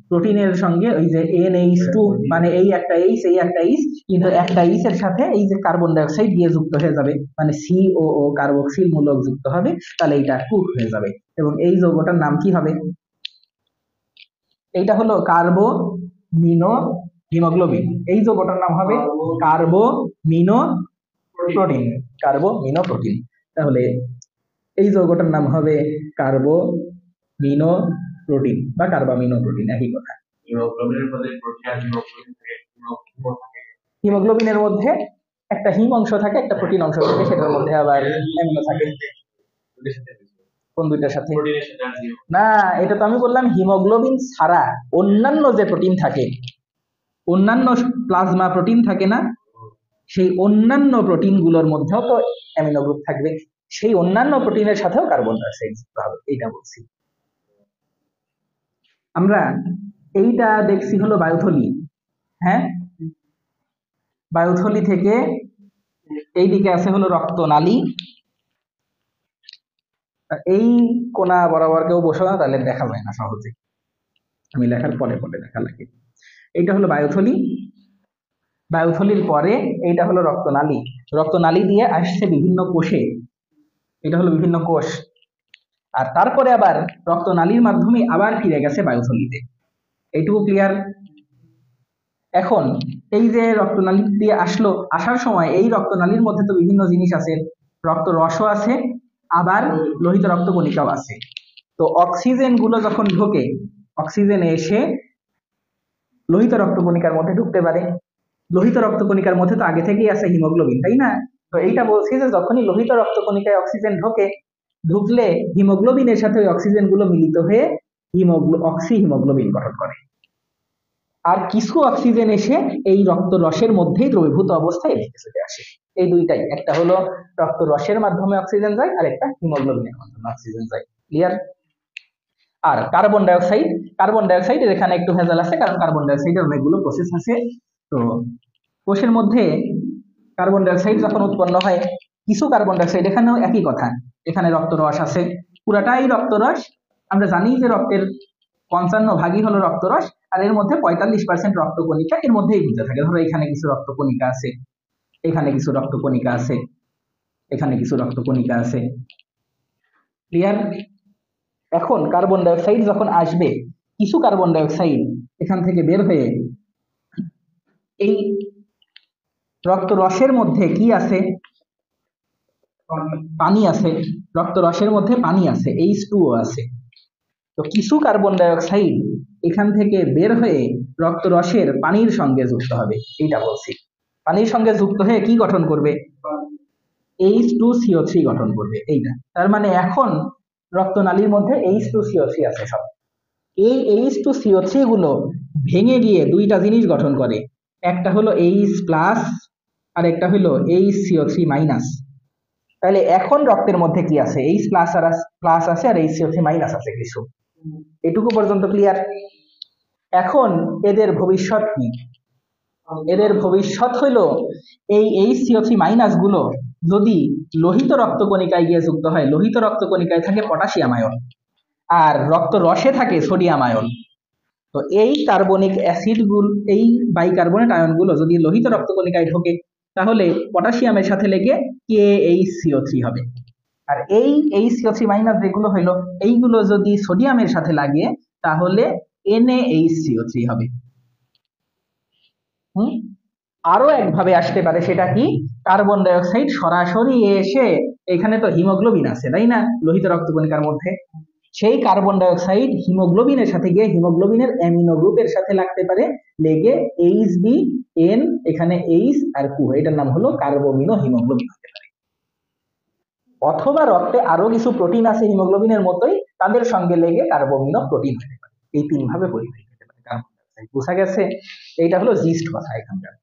প্রোটিনের সঙ্গে ওই যে NH2 মানে এই একটা এইচ, এই একটা এইচ, কিন্তু একটা এইচ এর সাথে এই যে কার্বন ডাইঅক্সাইড গিয়ে যুক্ত হয়ে যাবে, মানে COO কার্বক্সিল মূলক যুক্ত হবে, তাহলে এটা কু হয়ে যাবে। এবং এই যৌগটার নাম কি হবে? এইটা হলো কার্বো মিনো হিমোগ্লোবিন। এই যৌগটার নাম হবে কার্বো মিনো প্রোটিন, কার্বো মিনো প্রোটিন। তাহলে এই যৌগটার নাম হবে কার্বো মিনো প্রোটিন বা কার্বামিনো প্রোটিন, একই কথা। হিমোগ্লোবিনের মধ্যে একটা হিম অংশ থাকে, একটা প্রোটিন অংশ থাকে, সেটার মধ্যে আবার অ্যামিনো থাকে। কোন দুইটার সাথে? না, এটা তো আমি বললাম হিমোগ্লোবিন ছাড়া অন্যান্য যে প্রোটিন থাকে, অন্যান্য প্লাজমা প্রোটিন থাকে না, সেই অন্যান্য প্রোটিন গুলোর মধ্যেও তো অ্যামিনো গ্রুপ থাকবে, সেই অন্যান্য প্রোটিনের সাথেও কার্বন ডাইঅক্সাইড যুক্ত হবে, এইটা বলছি আমরা। এইটা দেখছি হলো বায়ুথলি। হ্যাঁ, বায়ুথলি থেকে এইদিকে আছে হলো রক্তনালী। এই কোনা বরাবর কেউ বসো না, তাহলে দেখা যায় না সহজে, আমি লেখার পরে পরে দেখা লাগে। এইটা হলো বায়ুথলি, বায়ুথলির পরে এইটা হলো রক্তনালী, রক্তনালী দিয়ে আসছে বিভিন্ন কোষে, এটা হলো বিভিন্ন কোষ, আর তারপরে আবার রক্তনালীর মাধ্যমে আবার ফিরে গেছে বায়ুথলিতে। এইটুকু ক্লিয়ার? এখন এই যে রক্তনালী দিয়ে আসলো, আসার সময় এই রক্তনালীর মধ্যে তো বিভিন্ন জিনিস আছে, রক্ত রসও আছে, আবার লোহিত রক্তকণিকাও আছে। তো অক্সিজেন গুলো যখন ঢোকে, অক্সিজেন এসে লোহিত রক্তকণিকার মধ্যে ঢুকতে পারে। লোহিত রক্তকণিকার মধ্যে তো আগে থেকেই আছে হিমোগ্লোবিন, তাই না? তো এইটা বলছি যে যখনই লোহিত রক্তকণিকায় অক্সিজেন ঢোকে, ঢুকলে হিমোগ্লোবিনের সাথে ওই অক্সিজেন গুলো মিলিত হয়ে অক্সি হিমোগ্লোবিন গঠন করে। আর কিছু অক্সিজেন এসে এই রক্ত রসের মধ্যেই দ্রবীভূত অবস্থায় রেখে চলে আসে। এই দুইটাই, একটা হলো রক্ত রসের মাধ্যমে অক্সিজেন যায়, আর একটা হিমোগ্লোবিনের মাধ্যমে অক্সিজেন যায়। ক্লিয়ার? আর কার্বন ডাইঅক্সাইড, কার্বন ডাইঅক্সাইডের এখানে একটু ভেজাল আছে, কারণ কার্বন ডাইঅক্সাইডের অনেকগুলো প্রসেস আছে। তো কোষের মধ্যে কার্বন ডাইঅক্সাইড যখন উৎপন্ন হয়, কিছু কার্বন ডাইঅক্সাইড, এখানেও একই কথা, এখানে রক্তরস আছে, পুরাটাই রক্তরস। আমরা জানি যে রক্তের 55 ভাগই হলো রক্তরস, আর এর মধ্যে 45% রক্তকণিকা এর মধ্যেই ঘুরতে থাকে। ধরো এখানে কিছু রক্তকণিকা আছে, এখানে কিছু রক্তকণিকা আছে, এখানে কিছু রক্তকণিকা আছে। ক্লিয়ার? এখন কার্বন ডাইঅক্সাইড যখন আসবে, কিছু কার্বন ডাইঅক্সাইড এখান থেকে বের হয়ে এই রক্ত রসের মধ্যে কি আছে? পানি আছে। রক্ত রসের মধ্যে পানি আছে, H2O আছে। তো কিছু কার্বন ডাই অক্সাইড এখান থেকে বের হয়ে রক্ত রসের পানির সঙ্গে যুক্ত হবে, এইটা বলছি। পানির সঙ্গে যুক্ত হয়ে কি গঠন করবে? H2CO3 গঠন করবে, এইটা। তার মানে এখন রক্তনালীর মধ্যে H2CO3 আছে সব। এই H2CO3 গুলো ভেঙে গিয়ে দুইটা জিনিস গঠন করে, একটা হলো H প্লাস আর একটা হলো HCO3 মাইনাস। তাহলে এখন রক্তের মধ্যে কি আছে? H প্লাস আছে আর HCO3 মাইনাস আছে কিছু। এটুকু পর্যন্ত ক্লিয়ার? এখন এদের ভবিষ্যৎ কি? এদের ভবিষ্যৎ হলো এই HCO3 মাইনাস গুলো যদি লোহিত রক্তকণিকায় গিয়ে যুক্ত হয়, লোহিত রক্তকণিকায় থাকে পটাশিয়াম আয়ন আর রক্ত রসে থাকে সোডিয়াম আয়ন। তো এই কার্বনিক অ্যাসিড গুলো, এই বাইকার্বনেট আয়ন গুলো যদি লোহিত রক্তকণিকায় ঢোকে তাহলে পটাশিয়ামের সাথে লেগে KHCO3 হবে। আর এই HCO3 মাইনাস যেগুলো হইলো এইগুলো যদি সোডিয়ামের সাথে লাগে তাহলে NaHCO3 হবে। আরো একভাবে আসতে পারে, সেটা কি? কার্বন ডাই অক্সাইড সরাসরি এসে, এখানে তো হিমোগ্লোবিন আছে তাই না লোহিত রক্তকণিকার মধ্যে, সেই কার্বন ডাই অক্সাইড হিমোগ্লোবিনের সাথে গিয়ে হিমোগ্লোবিনের অ্যামিনো গ্রুপের সাথে লাগতে পারে, লেগে HBN, এখানে H আর Q, এটার নাম হলো কার্বোমিনো হিমোগ্লোবিন হতে পারে। অথবা রক্তে আরো কিছু প্রোটিন আছে হিমোগ্লোবিনের মতোই, তাদের সঙ্গে লেগে কার্বোমিনো প্রোটিন হতে পারে। এই তিন ভাবে পরিবাহিত হতে পারে কার্বন ডাই অক্সাইড। বুঝা গেছে? এইটা হলো জিস্ট কথা এখানকার।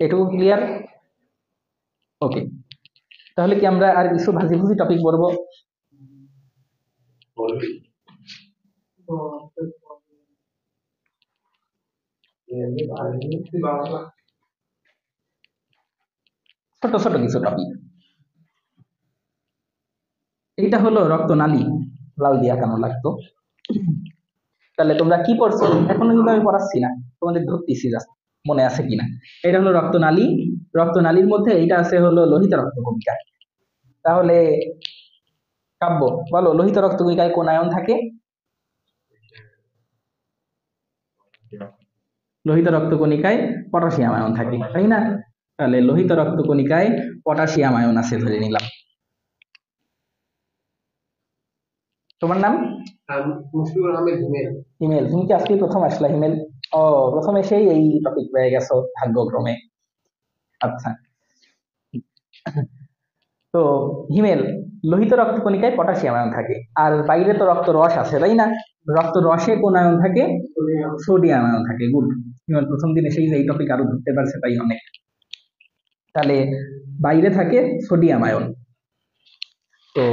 এটুকু ক্লিয়ার? ওকে, তাহলে কি আমরা আর কিছু ভাজি টপিক পড়বো? ছোট ছোট কিছু টপিক। এটা হলো রক্তনালী, লাল দিয়ে আঁকানো লাগতো। তাহলে তোমরা কি পড়ছো? এখনো কিন্তু আমি পড়াচ্ছি না, তোমাদের ধরতেছি জাস্ট মনে আছে কিনা। এটা হলো রক্তনালী, রক্তনালীর মধ্যে এইটা আছে হলো লোহিত রক্তকণিকা। তাহলে কাব্য বলো, লোহিত রক্তকণিকায় কোন আয়ন থাকে? লোহিত রক্তকণিকায় পটাশিয়াম আয়ন থাকে তাই না? তাহলে লোহিত রক্তকণিকায় পটাশিয়াম আয়ন আছে ধরে নিলাম। তোমার নাম? হিমেল। তুমি কি আজকে প্রথম আসলা হিমেল? ও, প্রথম এসেই এই টপিক পেয়ে গেছো ভাগ্যক্রমে। আচ্ছা, তো হিমেল, লোহিত রক্তকণিকায় পটাশিয়াম আয়ন থাকে আর বাইরে তো রক্ত রস আছে তাই না? রক্ত রসে কোন আয়ন থাকে? সোডিয়াম আয়ন থাকে। গুড, হিমেল প্রথম দিন এসেই এই টপিক আরো ধরতে পারছে, তাই অনেক। তাহলে বাইরে থাকে সোডিয়াম আয়ন। তো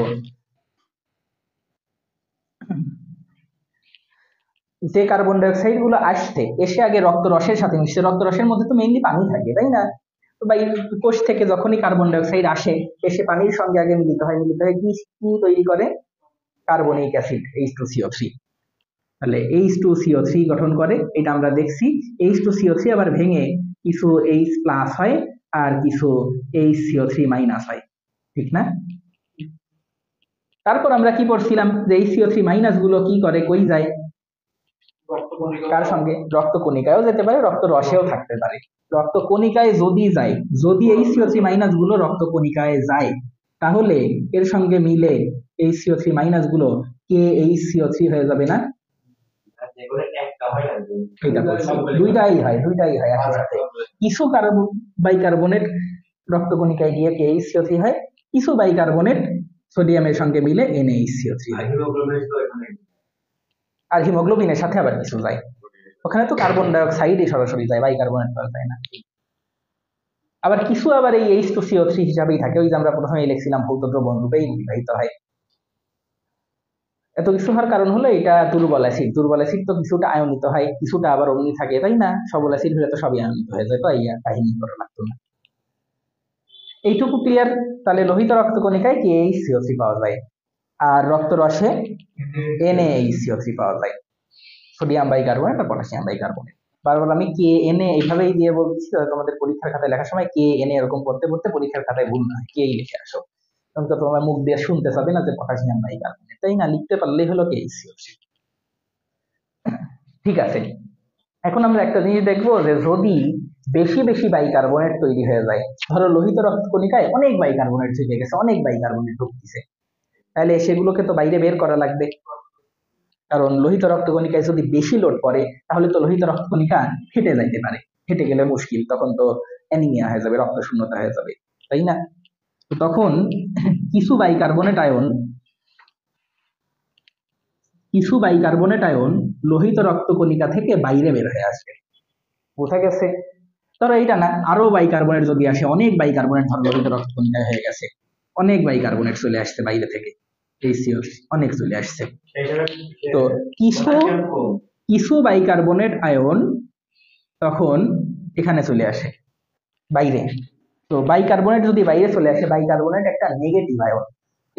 যে কার্বন ডাই অক্সাইড গুলো আসছে এসে আগে রক্ত রসের সাথে মিশছে, রক্ত রসের মধ্যে তো মেইনলি পানি থাকে তাই না? তো বা কোষ থেকে যখনই কার্বন ডাই অক্সাইড আসে এসে পানির সঙ্গে আগে মিলিত হয়, মিলিত হয়ে কি কি তৈরি করে? Carbonic acid H2CO3। তাহলে H2CO3 গঠন করে, এটা আমরা দেখছি। H2CO3 আবার ভেঙে কিছু H প্লাস হয় আর কিছু HCO3 মাইনাস হয়, ঠিক না? তারপর আমরা কি পড়ছিলাম যে HCO3 মাইনাস গুলো কি করে, কই যায়? কার সঙ্গে? রক্তকণিকায়ও যেতে পারে, রক্ত রসেও থাকতে পারে। রক্তকণিকায় যদি যায়, যদি HCO3 মাইনাস গুলো রক্তকণিকায় যায় তাহলে এর সঙ্গে মিলে HCO3 মাইনাস গুলো KHCO3 হয়ে যাবে না? দুইটাই হয় একই সাথে। কিছু বাইকার্বনেট রক্তকণিকায় গিয়ে KHCO3 হয়, কিছু বাইকার্বনেট সোডিয়ামের সঙ্গে মিলে NaHCO3 হয়। আর হিমোগ্লোবিনের সাথে আবার কিছু যায়, ওখানে তো কার্বন ডাই অক্সাইডই সরাসরি যায়, বাইকার্বনেট পাওয়া যায় না। আবার কিছু আবার এই H2CO3 হিসাবেই থাকে, ওই যে আমরা প্রথমে লিখছিলাম ভৌত দ্রবণ রূপেই বিবাহিত হয়। এত কিছু হওয়ার কারণ হলো এটা দুর্বল অ্যাসিড, দুর্বল অ্যাসিড তো কিছুটা আয়নিত হয়, কিছুটা আবার অম্নি থাকে তাই না? সবল অ্যাসিড হলে তো সবই আয়নিত হয়ে যায়, তো এই কাহিনী করা লাগতো না। এইটুকু ক্লিয়ার? তাহলে লোহিত রক্তকণিকায় KHCO3 পাওয়া যায় আর রক্ত রসে NaHCO3 পাওয়া যায়, সোডিয়াম বাইকার্বনেট আর পটাশিয়াম বাইকার্বনেট। বারবার আমি KNa এইভাবেই দিয়ে বলছি, তোমাদের পরীক্ষার খাতায় লেখার সময় KNa এরকম পড়তে পড়তে পরীক্ষার খাতায় ভুল না হয়, কে লিখে আসো, কারণ তো তোমার মুখ দিয়ে শুনতে চাবে না যে পটাশিয়াম বাইকার্বনেট, তাই না? লিখতে পারলেই হলো KHCO3। ঠিক আছে, এখন আমরা একটা জিনিস দেখবো যে যদি বেশি বেশি বাইকার্বনেট তৈরি হয়ে যায়, ধরো লোহিত রক্তকণিকায় অনেক বাইকার্বনেট থেকে গেছে, অনেক বাইকার্বনেট ঢুকতেছে, তাহলে সেগুলোকে তো বাইরে বের করা লাগবে। কারণ লোহিত রক্তকণিকায় যদি বেশি লোড পড়ে তাহলে তো লোহিত রক্তকণিকা ফেটে যাইতে পারে, ফেটে গেলে মুশকিল, তখন তো অ্যানিমিয়া হয়ে যাবে, রক্ত শূন্যতা হয়ে যাবে, তাই না? তো তখন কিছু বাইকার্বনেট আয়ন লোহিত রক্তকণিকা থেকে বাইরে বের হয়ে আসবে। বোঝা গেছে? ধরো এইটা না, আরো বাইকার্বনেট যদি আসে, অনেক বাইকার্বনেট ধরো লোহিত রক্তকণিকায় হয়ে গেছে, অনেক বাইকার্বনেট চলে আসছে বাইরে থেকে, HCO অনেক চলে আসছে। তো কিছু কিছু বাইকার্বনেট আয়ন তখন এখানে চলে আসে বাইরে। তো বাইকার্বনেট যদি বাইরে চলে আসে, বাইকার্বনেট একটা নেগেটিভ আয়ন,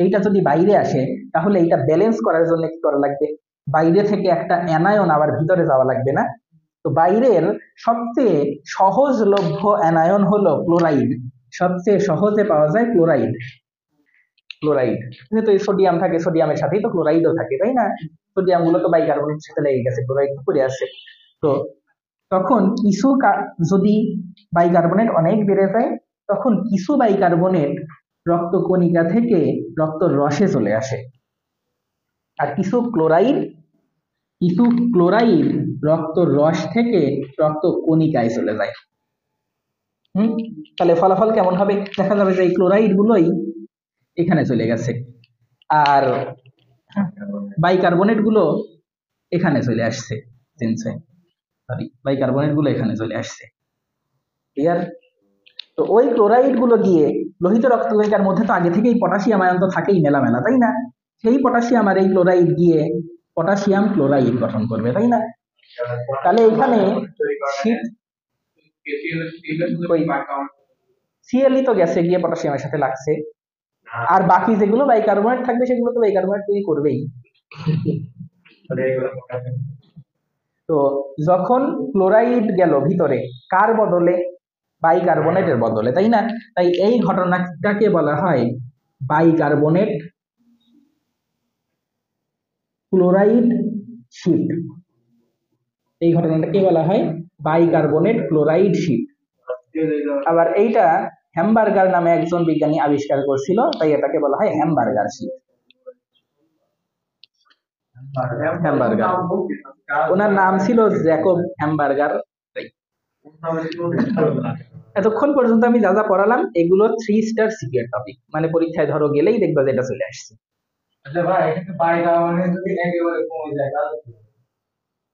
এইটা যদি বাইরে আসে তাহলে এইটা ব্যালেন্স করার জন্য কি করা লাগবে? বাইরে থেকে একটা অ্যানায়ন আবার ভিতরে যাওয়া লাগবে না? তো বাইরের সবচেয়ে সহজলভ্য অ্যানায়ন হলো ক্লোরাইড, সবচেয়ে সহজে পাওয়া যায় ক্লোরাইড। যেহেতু সোডিয়াম থাকে, সোডিয়ামের সাথেই তো ক্লোরাইডও থাকে, তাই না? সোডিয়াম গুলো তো বাইকার্বনেটের সাথে লেগে গেছে, ক্লোরাইড তো পড়ে আছে। তো তখন যদি বাইকার্বনেট অনেক বেড়ে যায়, তখন কিছু বাইকার্বনেট রক্তকণিকা থেকে রক্ত রসে চলে আসে, আর কিছু ক্লোরাইড রক্ত রস থেকে রক্ত কণিকায় চলে যায়। তাহলে ফলাফল কেমন হবে? দেখা যাবে যে এই ক্লোরাইড গুলোই এখানে চলে গেছে, আর বাইকার্বনেট গুলো এখানে চলে আসছে, বাইকার্বনেট গুলো এখানে চলে আসছে। ক্লিয়ার? তো ওই ক্লোরাইড গুলো গিয়ে লোহিত রক্তকণিকার মধ্যে তো আগে থেকেই পটাশিয়াম আয়ন তো থাকেই মেলামেলা, তাই না? সেই পটাশিয়াম আর এই ক্লোরাইড গিয়ে পটাশিয়াম ক্লোরাইড গঠন করবে, তাই না? তাহলে এখানে সিএলই তো গ্যাসে গিয়ে পটাশিয়ামের সাথে লাগছে, আর বাকি যেগুলো বাইকার্বনেট থাকবে সেগুলো তো বাইকার্বনেট তৈরি করবেই। তো যখন ক্লোরাইড গেল ভিতরে, কার বদলে? বাইকার্বনেটের বদলে, তাই না? তাই এই ঘটনাটাকে বলা হয় বাইকার্বনেট ক্লোরাইড শিফট। এই ঘটনাটাকে বলা হয় বাইকার্বনেট ক্লোরাইড শিফট। আবার এইটা হ্যামবার্গার নামে একজন বিজ্ঞানী আবিষ্কার করছিল, তাই এটাকে বলা হয় হ্যামবার্গার শিফট। হ্যামবার্গার, ওনার নাম ছিল জ্যাকব হ্যামবার্গার। এতক্ষণ পর্যন্ত আমি যা যা পড়ালাম এগুলো 3 স্টার সিক্রেট টপিক, মানে পরীক্ষায় ধরো গেলেই দেখবা যে এটা চলে আসছে।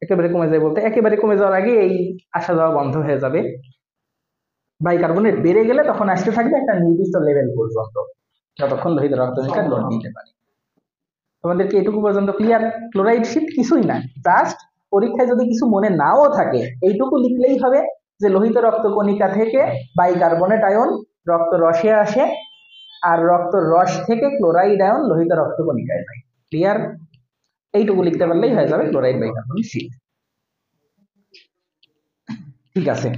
একেবারে কমে যায় বলতে একেবারে কমে যাওয়ার আগে এই আসা যাওয়া বন্ধ হয়ে যাবে। বাইকার্বনেট বেড়ে গেলে তখন আসতে থাকবে একটা নির্দিষ্ট লেভেল পর্যন্ত, যতক্ষণ লোহিত রক্তকণিকা লোড দিতে পারে। তোমাদেরকে এটুকু পর্যন্ত ক্লিয়ার? ক্লোরাইড শিফট কিছুই না, জাস্ট পরীক্ষায় যদি কিছু মনে নাও থাকে এইটুকু লিখলেই হবে যে লোহিত রক্তকণিকা থেকে বাইকার্বনেট আয়ন রক্ত রসে আসে, আর রক্ত রস থেকে ক্লোরাইড আয়ন লোহিত রক্তকণিকায় যায়। ক্লিয়ার? এইটুকু লিখতে পারলেই হয়ে যাবে ক্লোরাইড বাইকার্বনেট শিফট। ঠিক আছে,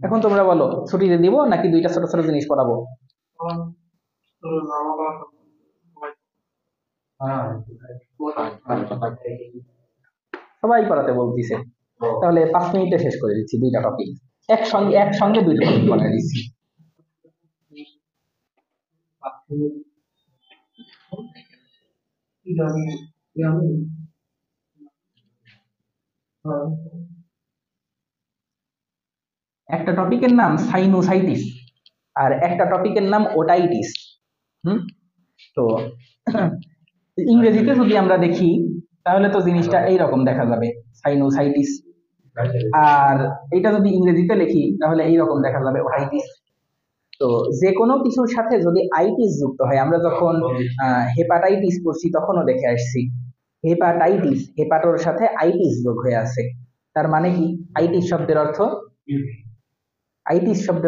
এখন তোমরা বলো ছুটিতে দিব নাকি দুইটা ছোট ছোট জিনিস পড়াবো? সবাই পড়াতে বলতেছে, তাহলে 5 মিনিটে শেষ করে দিচ্ছি দুইটা টপিক একসঙ্গে দুইটা টপিক পড়াই দিচ্ছি। একটা টপিকের নাম সাইনোসাইটিস আর একটা টপিকের নাম ওটাইটিস। তো ইংরেজিতে যদি আমরা দেখি তাহলে তো জিনিসটা এইরকম দেখা যাবে, সাইনোসাইটিস, আর এটা যদি ইংরেজিতে লিখি তাহলে এইরকম দেখা যাবে, ওটাইটিস। তো যে কোনো কিছুর সাথে যদি আইটিস যুক্ত হয়, আমরা যখন হেপাটাইটিস পড়ছি তখনও দেখে আসছি হেপাটাইটিস, হেপাটোর সাথে আইটিস যোগ হয়ে আছে, তার মানে কি? আইটিস শব্দের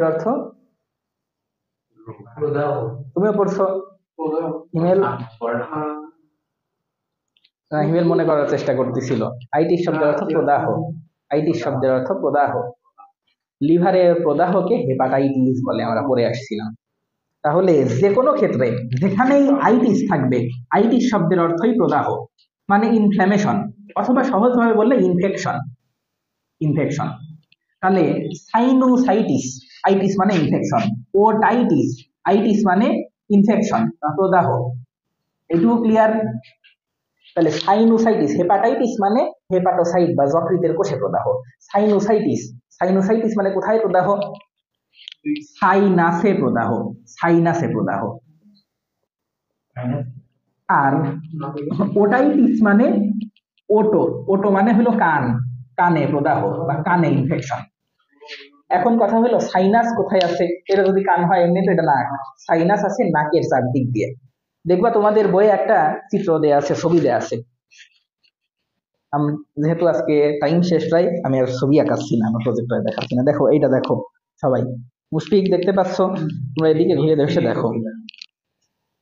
অর্থ তুমিও পড়ছো, হিমেল মনে করার চেষ্টা করতেছিল। আইটিস শব্দের অর্থ প্রদাহ, লিভারের প্রদাহকে হেপাটাইটিস বলে, আমরা পড়ে আসছিলাম। তাহলে যে কোনো ক্ষেত্রে যেখানেই আইটিস থাকবে, আইটিস শব্দের অর্থই প্রদাহ, মানে ইনফ্ল্যামেশন, অথবা সহজভাবে বললে ইনফেকশন। ইনফেকশন। তাহলে সাইনোসাইটিস, আইটিস মানে ইনফেকশন, ওটাইটিস, আইটিস মানে ইনফেকশন বা প্রদাহ। এটুকু ক্লিয়ার? তাহলে সাইনোসাইটিস, হেপাটাইটিস মানে হেপাটোসাইট বা যকৃতের কোষে প্রদাহ। সাইনোসাইটিস, সাইনোসাইটিস মানে কোথায় প্রদাহ? সাইনাসে প্রদাহ, সাইনাসে প্রদাহ। আর ওটাইটিস মানে ওটো, ওটো মানে হলো কান, কানে প্রদাহ বা কানে ইনফেকশন। এখন কথা হলো সাইনাস কোথায় আছে? এটা যদি কান হয় এমনি তো এটা নাক, সাইনাস আছে নাকের চারদিক দিয়ে। দেখবা তোমাদের বইয়ে একটা চিত্র দেয়া আছে, ছবি দেয়া আছে। যেহেতু আজকে টাইম শেষ প্রায়, আমি আর ছবি আঁকাচ্ছি না, আমার প্রজেক্টরে দেখাচ্ছি না। দেখো এইটা, দেখো সবাই, মুশফিক দেখতে পাচ্ছ? তোমরা এদিকে ঘুরে বসে দেখো।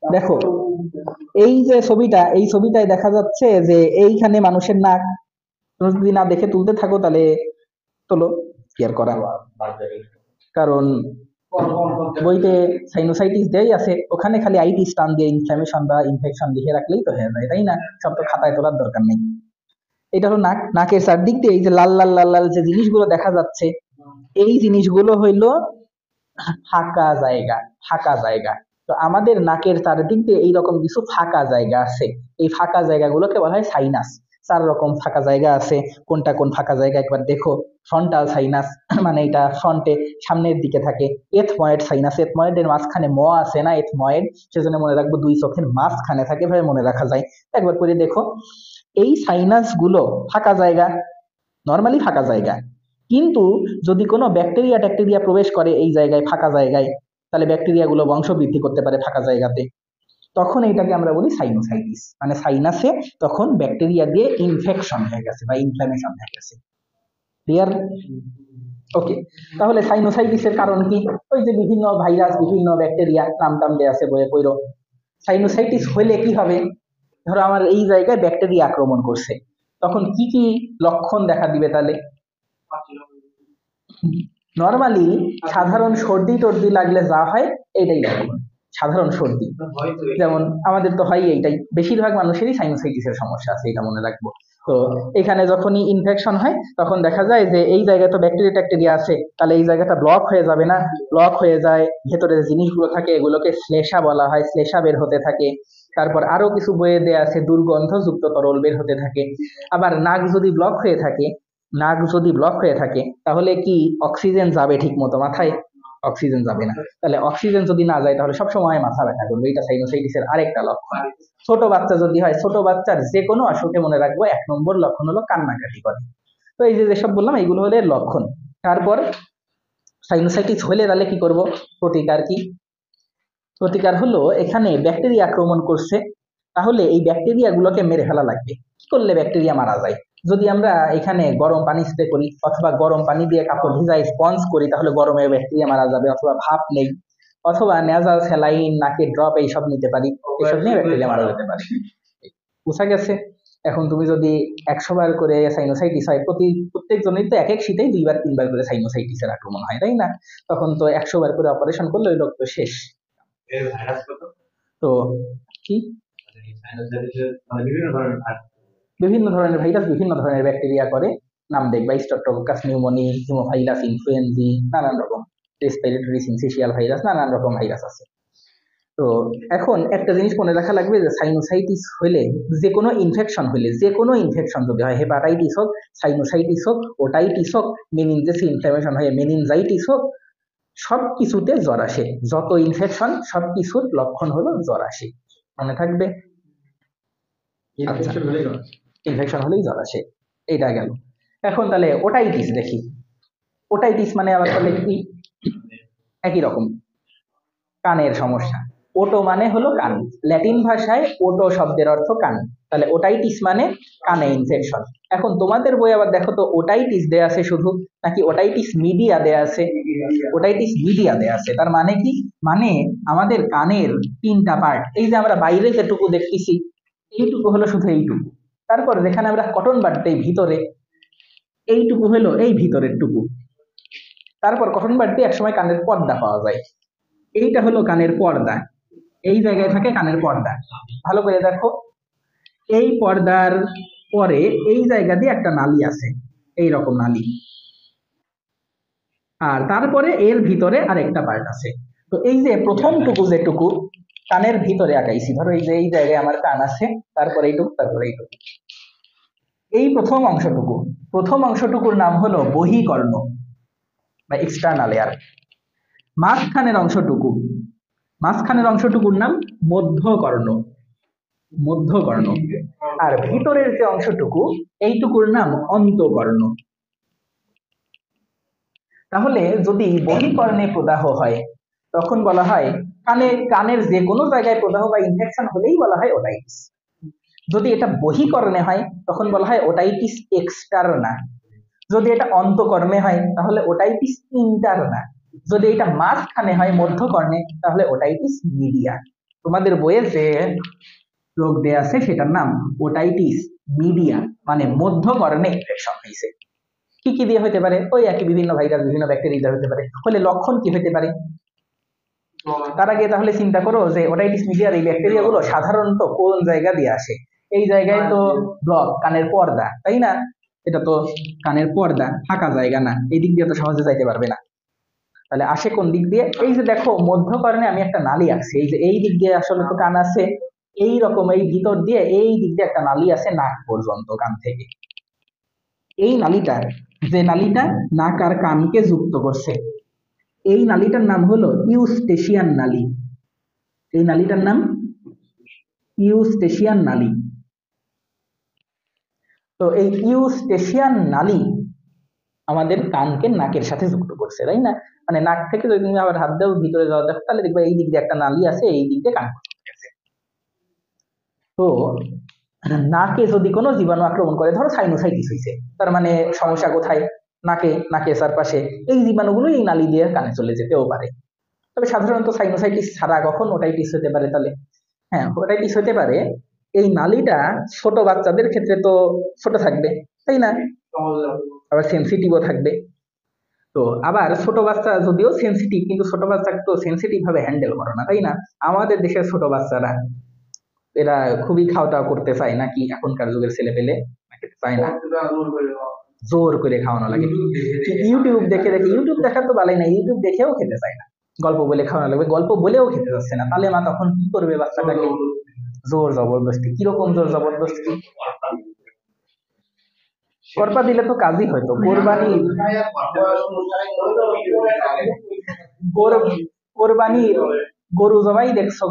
দেখো এই যে ছবিটা, এই ছবিটায় দেখা যাচ্ছে যে এইখানে মানুষের নাক। তুমি যদি না দেখে তুলতে থাকো তাহলে তোলো, কি আর করা। কারণ বইতে সাইনোসাইটিস দেই আছে, ওখানে খালি আইটিস টান দিয়ে ইনফ্ল্যামেশন বা ইনফেকশন লিখে রাখলেই তো হয়ে যায়, তাই না? সব তো খাতায় তোলার দরকার নেই। এটা হলো নাক, নাকের চারদিক দিয়ে এই যে লাল লাল লাল লাল যে জিনিসগুলো দেখা যাচ্ছে, এই জিনিসগুলো হইলো ফাঁকা জায়গা, ফাঁকা জায়গা। তো আমাদের নাকের চারদিক দিয়ে এইরকম কিছু ফাঁকা জায়গা আছে, এই ফাঁকা জায়গাগুলোকে বলা হয় সাইনাস। 4 রকম ফাঁকা জায়গা আছে। কোনটা কোন ফাঁকা জায়গা একবার দেখো। ফ্রন্টাল সাইনাস, মানে এটা ফ্রন্টে সামনের দিকে থাকে। এথময়েড সাইনাস, এথময়েডের মাঝখানে ম আছে না, এথময়েড, সেজন্য মনে রাখবো 2 চোখের মাঝখানে থাকে, ভাবে মনে রাখা যায়। একবার করে দেখো। এই সাইনাস গুলো ফাঁকা জায়গা, নর্মালি ফাঁকা জায়গা। কিন্তু যদি কোনো ব্যাকটেরিয়া ট্যাকটেরিয়া প্রবেশ করে এই জায়গায়, ফাঁকা জায়গায়, তাহলে ব্যাকটেরিয়া গুলো বংশ বৃদ্ধি করতে পারে ফাঁকা জায়গাতে। তখন এইটাকে আমরা বলি সাইনোসাইটিস, মানে সাইনাসে তখন ব্যাকটেরিয়া দিয়ে ইনফেকশন হয়ে গেছে বা ইনফ্ল্যামেশন হয়ে গেছে। ক্লিয়ার? ওকে। তাহলে সাইনোসাইটিসের কারণ কি? ওই যে বিভিন্ন ভাইরাস, বিভিন্ন ব্যাকটেরিয়া, নাম টাম দেয়া আছে বইয়ে পড়ো। সাইনোসাইটিস হইলে কি হবে? ধরো আমার এই জায়গায় ব্যাকটেরিয়া আক্রমণ করছে, তখন কি কি লক্ষণ দেখা দিবে? তাহলে নরমালি সাধারণ সর্দি টর্দি লাগলে যা হয় এইটাই লক্ষণ, সাধারণ সর্দি। যেমন আমাদের তো হয় এইটাই, বেশিরভাগ মানুষেরই সাইনোসাইটিসের সমস্যা আছে, এটা মনে রাখবো। তো এখানে যখনই ইনফেকশন হয় তখন দেখা যায় যে এই জায়গায় তো ব্যাকটেরিয়া ট্যাকটেরিয়া আছে, তাহলে এই জায়গাটা ব্লক হয়ে যাবে না, ব্লক হয়ে যায়, ভেতরে যে জিনিসগুলো থাকে এগুলোকে শ্লেষা বলা হয়, শ্লেষা বের হতে থাকে। তারপর আরো কিছু বইয়ে দেয়া আছে দুর্গন্ধযুক্ত তরল বের হতে থাকে। আবার নাক যদি ব্লক হয়ে থাকে, নাক যদি ব্লক হয়ে থাকে তাহলে কি অক্সিজেন যাবে ঠিক মতো মাথায়? অক্সিজেন যাবে না। তাহলে অক্সিজেন যদি না যায় তাহলে সবসময় মাথা ব্যথা করবে, এটা সাইনোসাইটিসের আরেকটা লক্ষণ। ছোট বাচ্চা যদি হয়, ছোট বাচ্চার যে কোনো অসুখে মনে রাখবো 1 নম্বর লক্ষণ হলো কান্নাকাটি করে। তো এই যে যেসব বললাম এইগুলো হলো এর লক্ষণ। তারপর সাইনোসাইটিস হলে তাহলে কি করব? প্রতিকার কি? প্রতিকার হলো এখানে ব্যাকটেরিয়া আক্রমণ করছে, তাহলে এই ব্যাকটেরিয়া গুলোকে মেরে ফেলা লাগবে। কি করলে ব্যাকটেরিয়া মারা যায়? যদি আমরা এখানে গরম পানি স্প্রে করি, অথবা গরম পানি দিয়ে কাপড় ভিজাই স্পঞ্জ করি, তাহলে গরমে ব্যাকটেরিয়া মারা যাবে। অথবা ভাপ নেই, অথবা নেজাল স্যালাইন, নাকের ড্রপ এইসব নিতে পারি, এসব নিয়ে ব্যাকটেরিয়া মারা যেতে পারে। বুঝা গেছে? এখন তুমি যদি 100 বার করে সাইনোসাইটিস হয়, প্রত্যেক জনের তো এক এক শীতেই 2 বার 3 বার করে সাইনোসাইটিসের আক্রমণ হয়, তাই না? তখন তো 100 বার করে অপারেশন করলে ওই লোক তো শেষ। তো কি বিভিন্ন ধরনের ভাইরাস, বিভিন্ন ধরনের ব্যাকটেরিয়া করে, নাম দেখবা স্ট্রেপ্টোকোকাস নিউমোনি, হিমোফাইলাস ইনফ্লুয়েঞ্জি, নানান রকম রেসপিরেটরি সিনসিটিয়াল ভাইরাস, নানান রকম ভাইরাস আছে। তো এখন একটা জিনিস মনে রাখা লাগবে যে সাইনোসাইটিস হলে, যে কোনো ইনফেকশন হলে, যে কোনো ইনফেকশন যদি হয়, হেপাটাইটিস হোক, সাইনোসাইটিস হোক, ওটাইটিস হোক, মেনিনজাইটিস ইনফ্লামেশন হয় মেনিনজাইটিস হোক, সব কিছুতে জ্বর আসে। যত ইনফেকশন সব কিছুর লক্ষণ হলো জ্বর আসে, মনে থাকবে। ইনফেকশন হলেই জ্বর আসে, এইটা গেল। এখন তাহলে ওটাইটিস দেখি। ওটাইটিস মানে আবার তাহলে কি? একই রকম, কানের সমস্যা। ওটো মানে হলো কান, ল্যাটিন ভাষায় ওটো শব্দের অর্থ কান। তাহলে ওটাইটিস মানে কানে ইনফেকশন। এখন তোমাদের বই আবার দেখো তো ওটাইটিস দেয়া আছে শুধু, নাকি ওটাইটিস মিডিয়া দেয়া আছে? ওটাইটিস মিডিয়া দেয়া আছে। তার মানে কি? মানে আমাদের কানের 3টা পার্ট, এই যে আমরা বাইরে যেটুকু দেখতেছি এইটুকু হলো শুধু এইটুকু। তারপর যেখানে আমরা কটন বাড দেই ভিতরে, এইটুকু হলো এই ভিতরের টুকু। তারপর কটন বাড দিয়ে একসময় কানের পর্দা পাওয়া যায়, এইটা হলো কানের পর্দা, এই জায়গায় থাকে কানের পর্দা। ভালো করে দেখো, এই পর্দার পরে এই জায়গা দিয়ে একটা নালী আছে, এই রকম নালী, আর তারপরে এর ভিতরে আরেকটা পার্ট আছে। তো এই যে প্রথমটুকু যেটুকু কানের ভিতরে আঁকাইছি, ধরো এই যে এই জায়গায় আমার কান আছে, তারপরে এইটুকু, তারপরে এইটুকু, এই প্রথম অংশটুকুর নাম হলো বহিকর্ণ বা এক্সটার্নাল এয়ার। মাঝখানের অংশটুকুর নাম মধ্যকর্ণ, আর ভিতরের যে অংশটুকু এইটুকুর নাম অন্তকর্ণ। তাহলে যদি বহিকর্ণে প্রদাহ হয় তখন বলা হয় কানের যে কোনো জায়গায় প্রদাহ বা ইনফেকশন হলেই বলা হয় ওটাইটিস। যদি এটা বহিকর্ণে হয় তখন বলা হয় ওটাইটিস এক্সটার্না। যদি এটা অন্তকর্ণে হয় তাহলে ওটাইটিস ইন্টারনা। যদি এটা মাঝখানে হয় মধ্যকর্ণে তাহলে ওটাইটিস মিডিয়া। তোমাদের বইয়ে যে রোগ দেয়া আছে সেটার নাম ওটাইটিস মিডিয়া, মানে মধ্যকর্ণে ইনফেকশন হয়েছে। কি কি দিয়ে হতে পারে? ওই একই বিভিন্ন ভাইরাস, বিভিন্ন ব্যাকটেরিয়া হতে পারে। হলে লক্ষণ কি হতে পারে? তার আগে তাহলে চিন্তা করো যে ওটাইটিস মিডিয়ার এই ব্যাকটেরিয়া গুলো সাধারণত কোন জায়গা দিয়ে আসে? এই জায়গায় তো ব্লক, কানের পর্দা, তাই না? এটা তো কানের পর্দা, ফাঁকা জায়গা না, এই দিক দিয়ে তো সহজে যাইতে পারবে না। তাহলে আসে কোন দিক দিয়ে? এই যে দেখো মধ্যকর্ণে আমি একটা নালী আঁকছি, এই যে এই দিক দিয়ে আসলে তো কান আছে, এই রকম এই ভিতর দিয়ে এই দিক দিয়ে একটা নালী আছে নাক পর্যন্ত, কান থেকে। এই নালীটা, যে নালীটা নাক আর কানকে যুক্ত করছে, এই নালীটার নাম হলো ইউস্টেশিয়ান নালী। এই নালীটার নাম ইউস্টেশিয়ান নালী। তো এই ইউস্টেশিয়ান নালী আমাদের কানকে নাকের সাথে যুক্ত করছে, তাই না? মানে নাক থেকে যদি তুমি আবার হাত দাও ভিতরে যাওয়া দেখো, তাহলে দেখবে এই দিক দিয়ে একটা নালী আছে, এই দিক দিয়ে কান গেছে। তো নাকে যদি কোনো জীবাণু আক্রমণ করে, ধরো সাইনোসাইটিস হয়েছে, তার মানে সমস্যা কোথায়? নাকের চারপাশে। এই জীবাণুগুলো এই নালী দিয়ে কানে চলে যেতেও পারে। তবে সাধারণত সাইনোসাইটিস ছাড়া কখন ওটাইটিস হতে পারে? তাহলে হ্যাঁ, ওটাইটিস হতে পারে। এই নালীটা ছোট বাচ্চাদের ক্ষেত্রে তো ছোট থাকবে, তাই না? আবার সেন্সিটিভও থাকবে। তো আবার ছোট বাচ্চা যদিও সেন্সিটিভ, কিন্তু ছোট বাচ্চাকে তো সেন্সিটিভ ভাবে হ্যান্ডেল করো না, তাই না? আমাদের দেশের ছোট বাচ্চারা এরা খুবই খাওয়া দাওয়া করতে চায় নাকি? এখনকার যুগের ছেলে পেলে চায় না, জোর করে খাওয়ানো লাগে। ইউটিউব দেখা তো ভালোই না, ইউটিউব দেখেও খেতে চায় না। গল্প বলে খাওয়ানো লাগবে, গল্প বলেও খেতে যাচ্ছে না। তাহলে মা তখন কি করবে? বাচ্চাটাকে জোর জবরদস্তি। কিরকম জোর জবরদস্তি? করপা দিলে তো কাজই হয়তো। কোরবানির গরু জবাই দেখছো?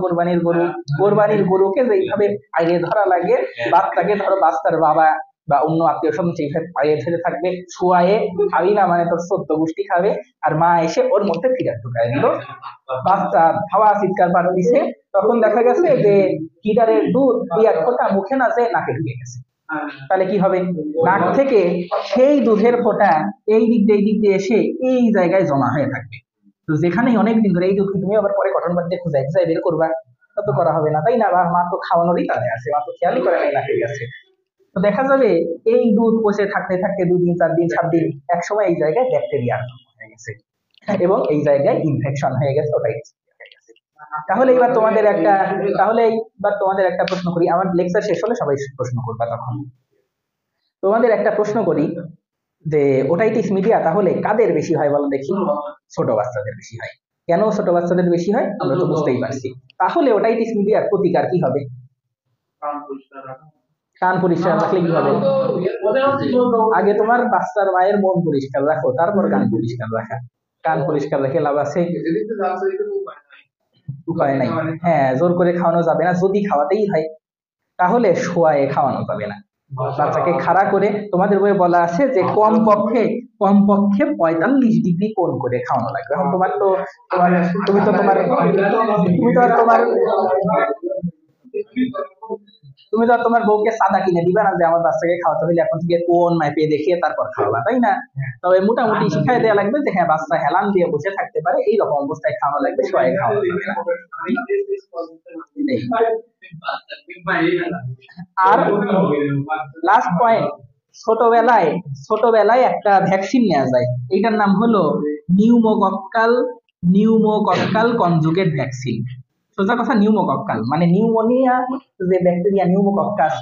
কোরবানির গরুকে যেইভাবে পায়ে ধরা লাগে, বাচ্চাকে ধরো বাচ্চার বাবা বা অন্য আত্মীয় স্বজন সেইভাবে পায়ে ধরে থাকবে, ছুয়ায়ে খাবি না মানে তোর 14 গোষ্ঠী খাবে। আর মা এসে ওর মধ্যে ফিরার ঢুকায় দিল, বাচ্চা খাওয়া চিৎকার পার দিছে। তখন দেখা গেছে যে হিটারের দুধ এক ফোঁটা মুখে না যেয়ে নাকে ঢুকে গেছে। তাহলে কি হবে? নাক থেকে সেই দুধের ফোঁটা এই দিক দিয়ে এসে এই জায়গায় জমা হয়ে থাকবে। তো যেখানেই অনেকদিন ধরে এই দুধ তুমি আবার পরে কটন বাদ দিয়ে খুঁজাই বের করবা, তত করা হবে না, তাই না? বা মা তো খাওয়ানোরই তালে আছে, মা তো খেয়ালই করে নাই নাকে গেছে। তো দেখা যাবে এই দুধ বসে থাকতে 2 দিন 4 দিন 7 দিন, একসময় এই জায়গায় ব্যাকটেরিয়া হয়ে গেছে এবং এই জায়গায় ইনফেকশন হয়ে গেছে, ওটাই। তাহলে এবার তোমাদের একটা প্রশ্ন করি, আমার লেকচার শেষ হলে সবাই প্রশ্ন করবা তখন। তোমাদের একটা প্রশ্ন করি যে ওটাইটিস মিডিয়া তাহলে কাদের বেশি হয় বলো দেখি? ছোট বাচ্চাদের বেশি হয়। কেন ছোট বাচ্চাদের বেশি হয় আমরা তো বুঝতেই পারছি। তাহলে ওটাইটিস মিডিয়ার প্রতিকার কি হবে? কান পরিষ্কার রাখলে কি হবে? আগে তোমার বাচ্চার মায়ের মন পরিষ্কার রাখো, তারপর কান পরিষ্কার রাখা। কান পরিষ্কার রেখে লাভ আছে? উপায় নাই। হ্যাঁ, জোর করে খাওয়ানো যাবে না। যদি খাওয়াতেই হয় তাহলে শোয়ায়ে খাওয়ানো যাবে না। বাচ্চাকে খাড়া করে, তোমাদের বইয়ে বলা আছে যে কমপক্ষে 45 ডিগ্রি কোণ করে খাওয়ানো লাগবে। এখন তুমি তো তোমার বউকে সাদা কিনে দিবা না যে আমার বাচ্চাকে খাওয়াতে হলে এখন থেকে কোণ মাপে দেখিয়ে তারপর খাওয়াবা, তাই না? তবে মোটামুটি শিখাই দেওয়া লাগবে যে হ্যাঁ, বাচ্চা হেলান দিয়ে বসে থাকতে পারে, এইরকম অবস্থায় খাওয়ানো লাগবে, শোয়ায়ে খাওয়ানো যাবে না। আর লাস্ট পয়েন্ট, ছোটবেলায় একটা ভ্যাকসিন নেওয়া যায়, এইটার নাম হলো নিউমোকক্কাল নিউমোকক্কাল কনজুগেট ভ্যাকসিন। সোজা কথা নিউমোকক্কাল মানে নিউমোনিয়া, যে ব্যাকটেরিয়া নিউমোকক্কাস,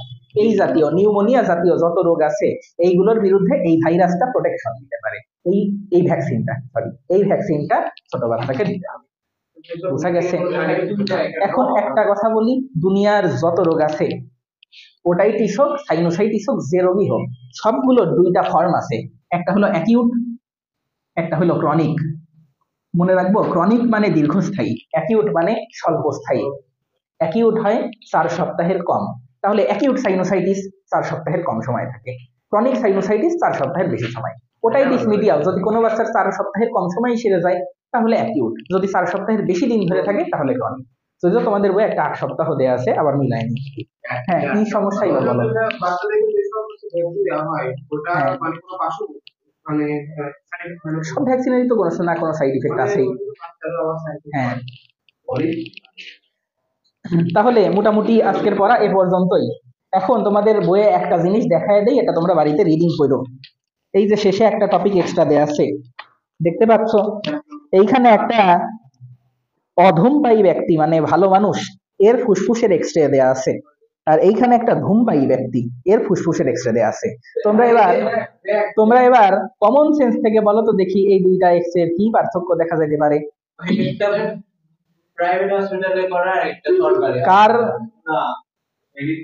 এই জাতীয় নিউমোনিয়া জাতীয় যত রোগ আছে এইগুলোর বিরুদ্ধে এই ভাইরাসটা প্রোটেকশন দিতে পারে। এই ভ্যাকসিনটা ছোট বাচ্চাকে দিতে হবে। বুঝা গেছে? এখন একটা কথা বলি, দুনিয়ার যত রোগ আছে, ওটাইটিস হোক সাইনোসাইটিস হোক, যে রোগই হোক, সবগুলোর দুইটা ফর্ম আছে। একটা হলো অ্যাকিউট, একটা হলো ক্রনিক। মনে রাখবো, ক্রনিক মানে দীর্ঘস্থায়ী, অ্যাকিউট মানে স্বল্পস্থায়ী। অ্যাকিউট হয় 4 সপ্তাহের কম, তাহলে অ্যাকিউট সাইনোসাইটিস 4 সপ্তাহের কম সময় থাকে। ক্রনিক সাইনোসাইটিস 4 সপ্তাহের বেশি সময়। ওটাইটিস মিডিয়া যদি কোনো বাচ্চার 4 সপ্তাহের কম সময় সেরে যায় তাহলে অ্যাকিউট, যদি 4 সপ্তাহের বেশি দিন ধরে থাকে তাহলে ক্রনিক। যদিও তোমাদের বই একটা 8 সপ্তাহ দেয়া আছে, আবার মিলায়নি। হ্যাঁ, কি সমস্যাই বা বলো? সব ভ্যাকসিনেরই তো কোনো না কোনো সাইড ইফেক্ট আছেই। হ্যাঁ, তাহলে মোটামুটি আজকের পড়া এ পর্যন্তই। এখন তোমাদের বইয়ে একটা জিনিস দেখায় দেই, এটা তোমরা বাড়িতে রিডিং করো। এই যে শেষে একটা টপিক এক্সট্রা দেয়া আছে, দেখতে পাচ্ছ? এইখানে একটা অধূমপায়ী ব্যক্তি মানে ভালো মানুষ, এর ফুসফুসের এক্সরে দেয়া আছে, আর এইখানে একটা ধূমপায়ী ব্যক্তি, এর ফুসফুসের এক্সরে দেয়া আছে। তোমরা এবার কমন সেন্স থেকে বলো তো দেখি, এই দুইটা এক্সরে কি পার্থক্য দেখা যেতে পারে? প্রাইভেট হসপিটালে করা, একটা সরকারি।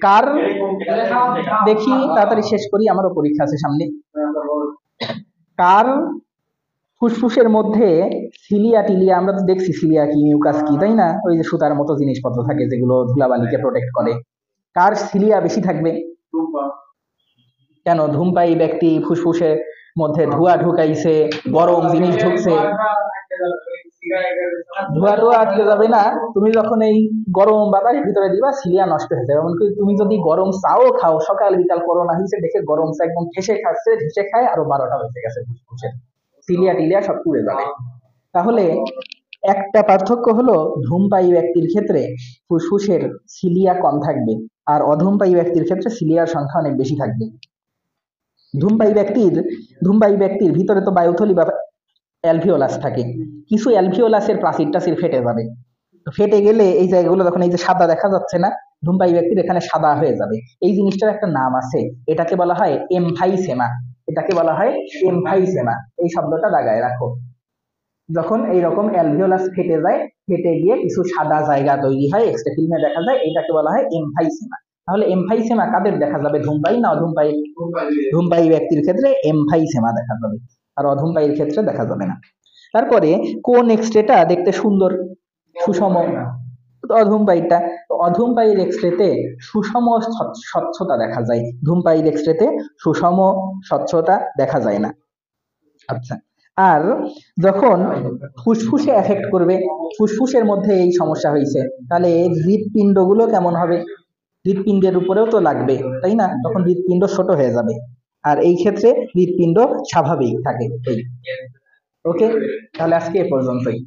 কার দেখি তাড়াতাড়ি শেষ করি, আমারও পরীক্ষা আছে সামনে। কার ফুসফুসের মধ্যে সিলিয়া টিলিয়া, আমরা তো দেখছি সিলিয়া কি মিউকাস কি, তাই না? ওই যে সুতার মতো জিনিসপত্র থাকে যেগুলো ধুলাবালিকে প্রোটেক্ট করে। কার সিলিয়া বেশি থাকবে? কেন? ধূমপায়ী ব্যক্তি ফুসফুসের মধ্যে ধোঁয়া ঢুকাইছে, গরম জিনিস ঢুকছে। ধোঁয়া টোয়া আটকে যাবে না, তুমি যখন এই গরম বাতাস ভিতরে দিবা সিলিয়া নষ্ট হয়ে যাবে। এমনকি তুমি যদি গরম চাও খাও, সকাল বিকাল করোনা হয়েছে দেখে গরম চা একদম ঠেসে খায়, আরো 12টা বেজে গেছে, ফুসফুসের সিলিয়া টিলিয়া সব পুড়ে যাবে। তাহলে একটা পার্থক্য হলো, ধূমপায়ী ব্যক্তির ক্ষেত্রে ফুসফুসের সিলিয়া কম থাকবে, আর অধূমপায়ী ব্যক্তির ক্ষেত্রে সিলিয়ার সংখ্যা অনেক বেশি থাকবে। ধূমপায়ী ব্যক্তির ভিতরে তো বায়ুথলি বা অ্যালভিওলাস থাকে, কিছু অ্যালভিওলাসের প্রাচীর টাচীর ফেটে যাবে। ফেটে গেলে এই জায়গাগুলো যখন এই যে সাদা দেখা যাচ্ছে না, ধূমপায়ী ব্যক্তির এখানে সাদা হয়ে যাবে। এই জিনিসটার একটা নাম আছে, এটাকে বলা হয় এমফাইসেমা। এই শব্দটা দাগায় রাখো। যখন এইরকম অ্যালভিওলাস ফেটে যায়, ফেটে গিয়ে কিছু সাদা জায়গা তৈরি হয়, এক্সরে ফিল্মে দেখা যায়, এটাকে বলা হয় এমফাইসেমা। তাহলে এমফাইসেমা কাদের দেখা যাবে? ধূমপায়ী না অধূমপায়ী? ধূমপায়ী ব্যক্তির ক্ষেত্রে এমফাইসেমা দেখা যাবে, আর অধূমপায়ীর ক্ষেত্রে দেখা যাবে না। তারপরে কোন এক্সরেটা দেখতে সুন্দর সুষম? অধূমপায়ীর এক্সরেতে সুষম স্বচ্ছতা দেখা যায়, ধূমপায়ীর এক্সরেতে সুষম স্বচ্ছতা দেখা যায় না। আচ্ছা, আর যখন ফুসফুসে এফেক্ট করবে, ফুসফুসের মধ্যে এই সমস্যা হয়েছে, তাহলে হৃৎপিণ্ডগুলো কেমন হবে? হৃৎপিণ্ডের উপরেও তো লাগবে, তাই না? তখন হৃৎপিণ্ড ছোট হয়ে যাবে, আর এই ক্ষেত্রে হৃৎপিণ্ড স্বাভাবিক থাকে। ওকে, তাহলে আজকে এ পর্যন্তই।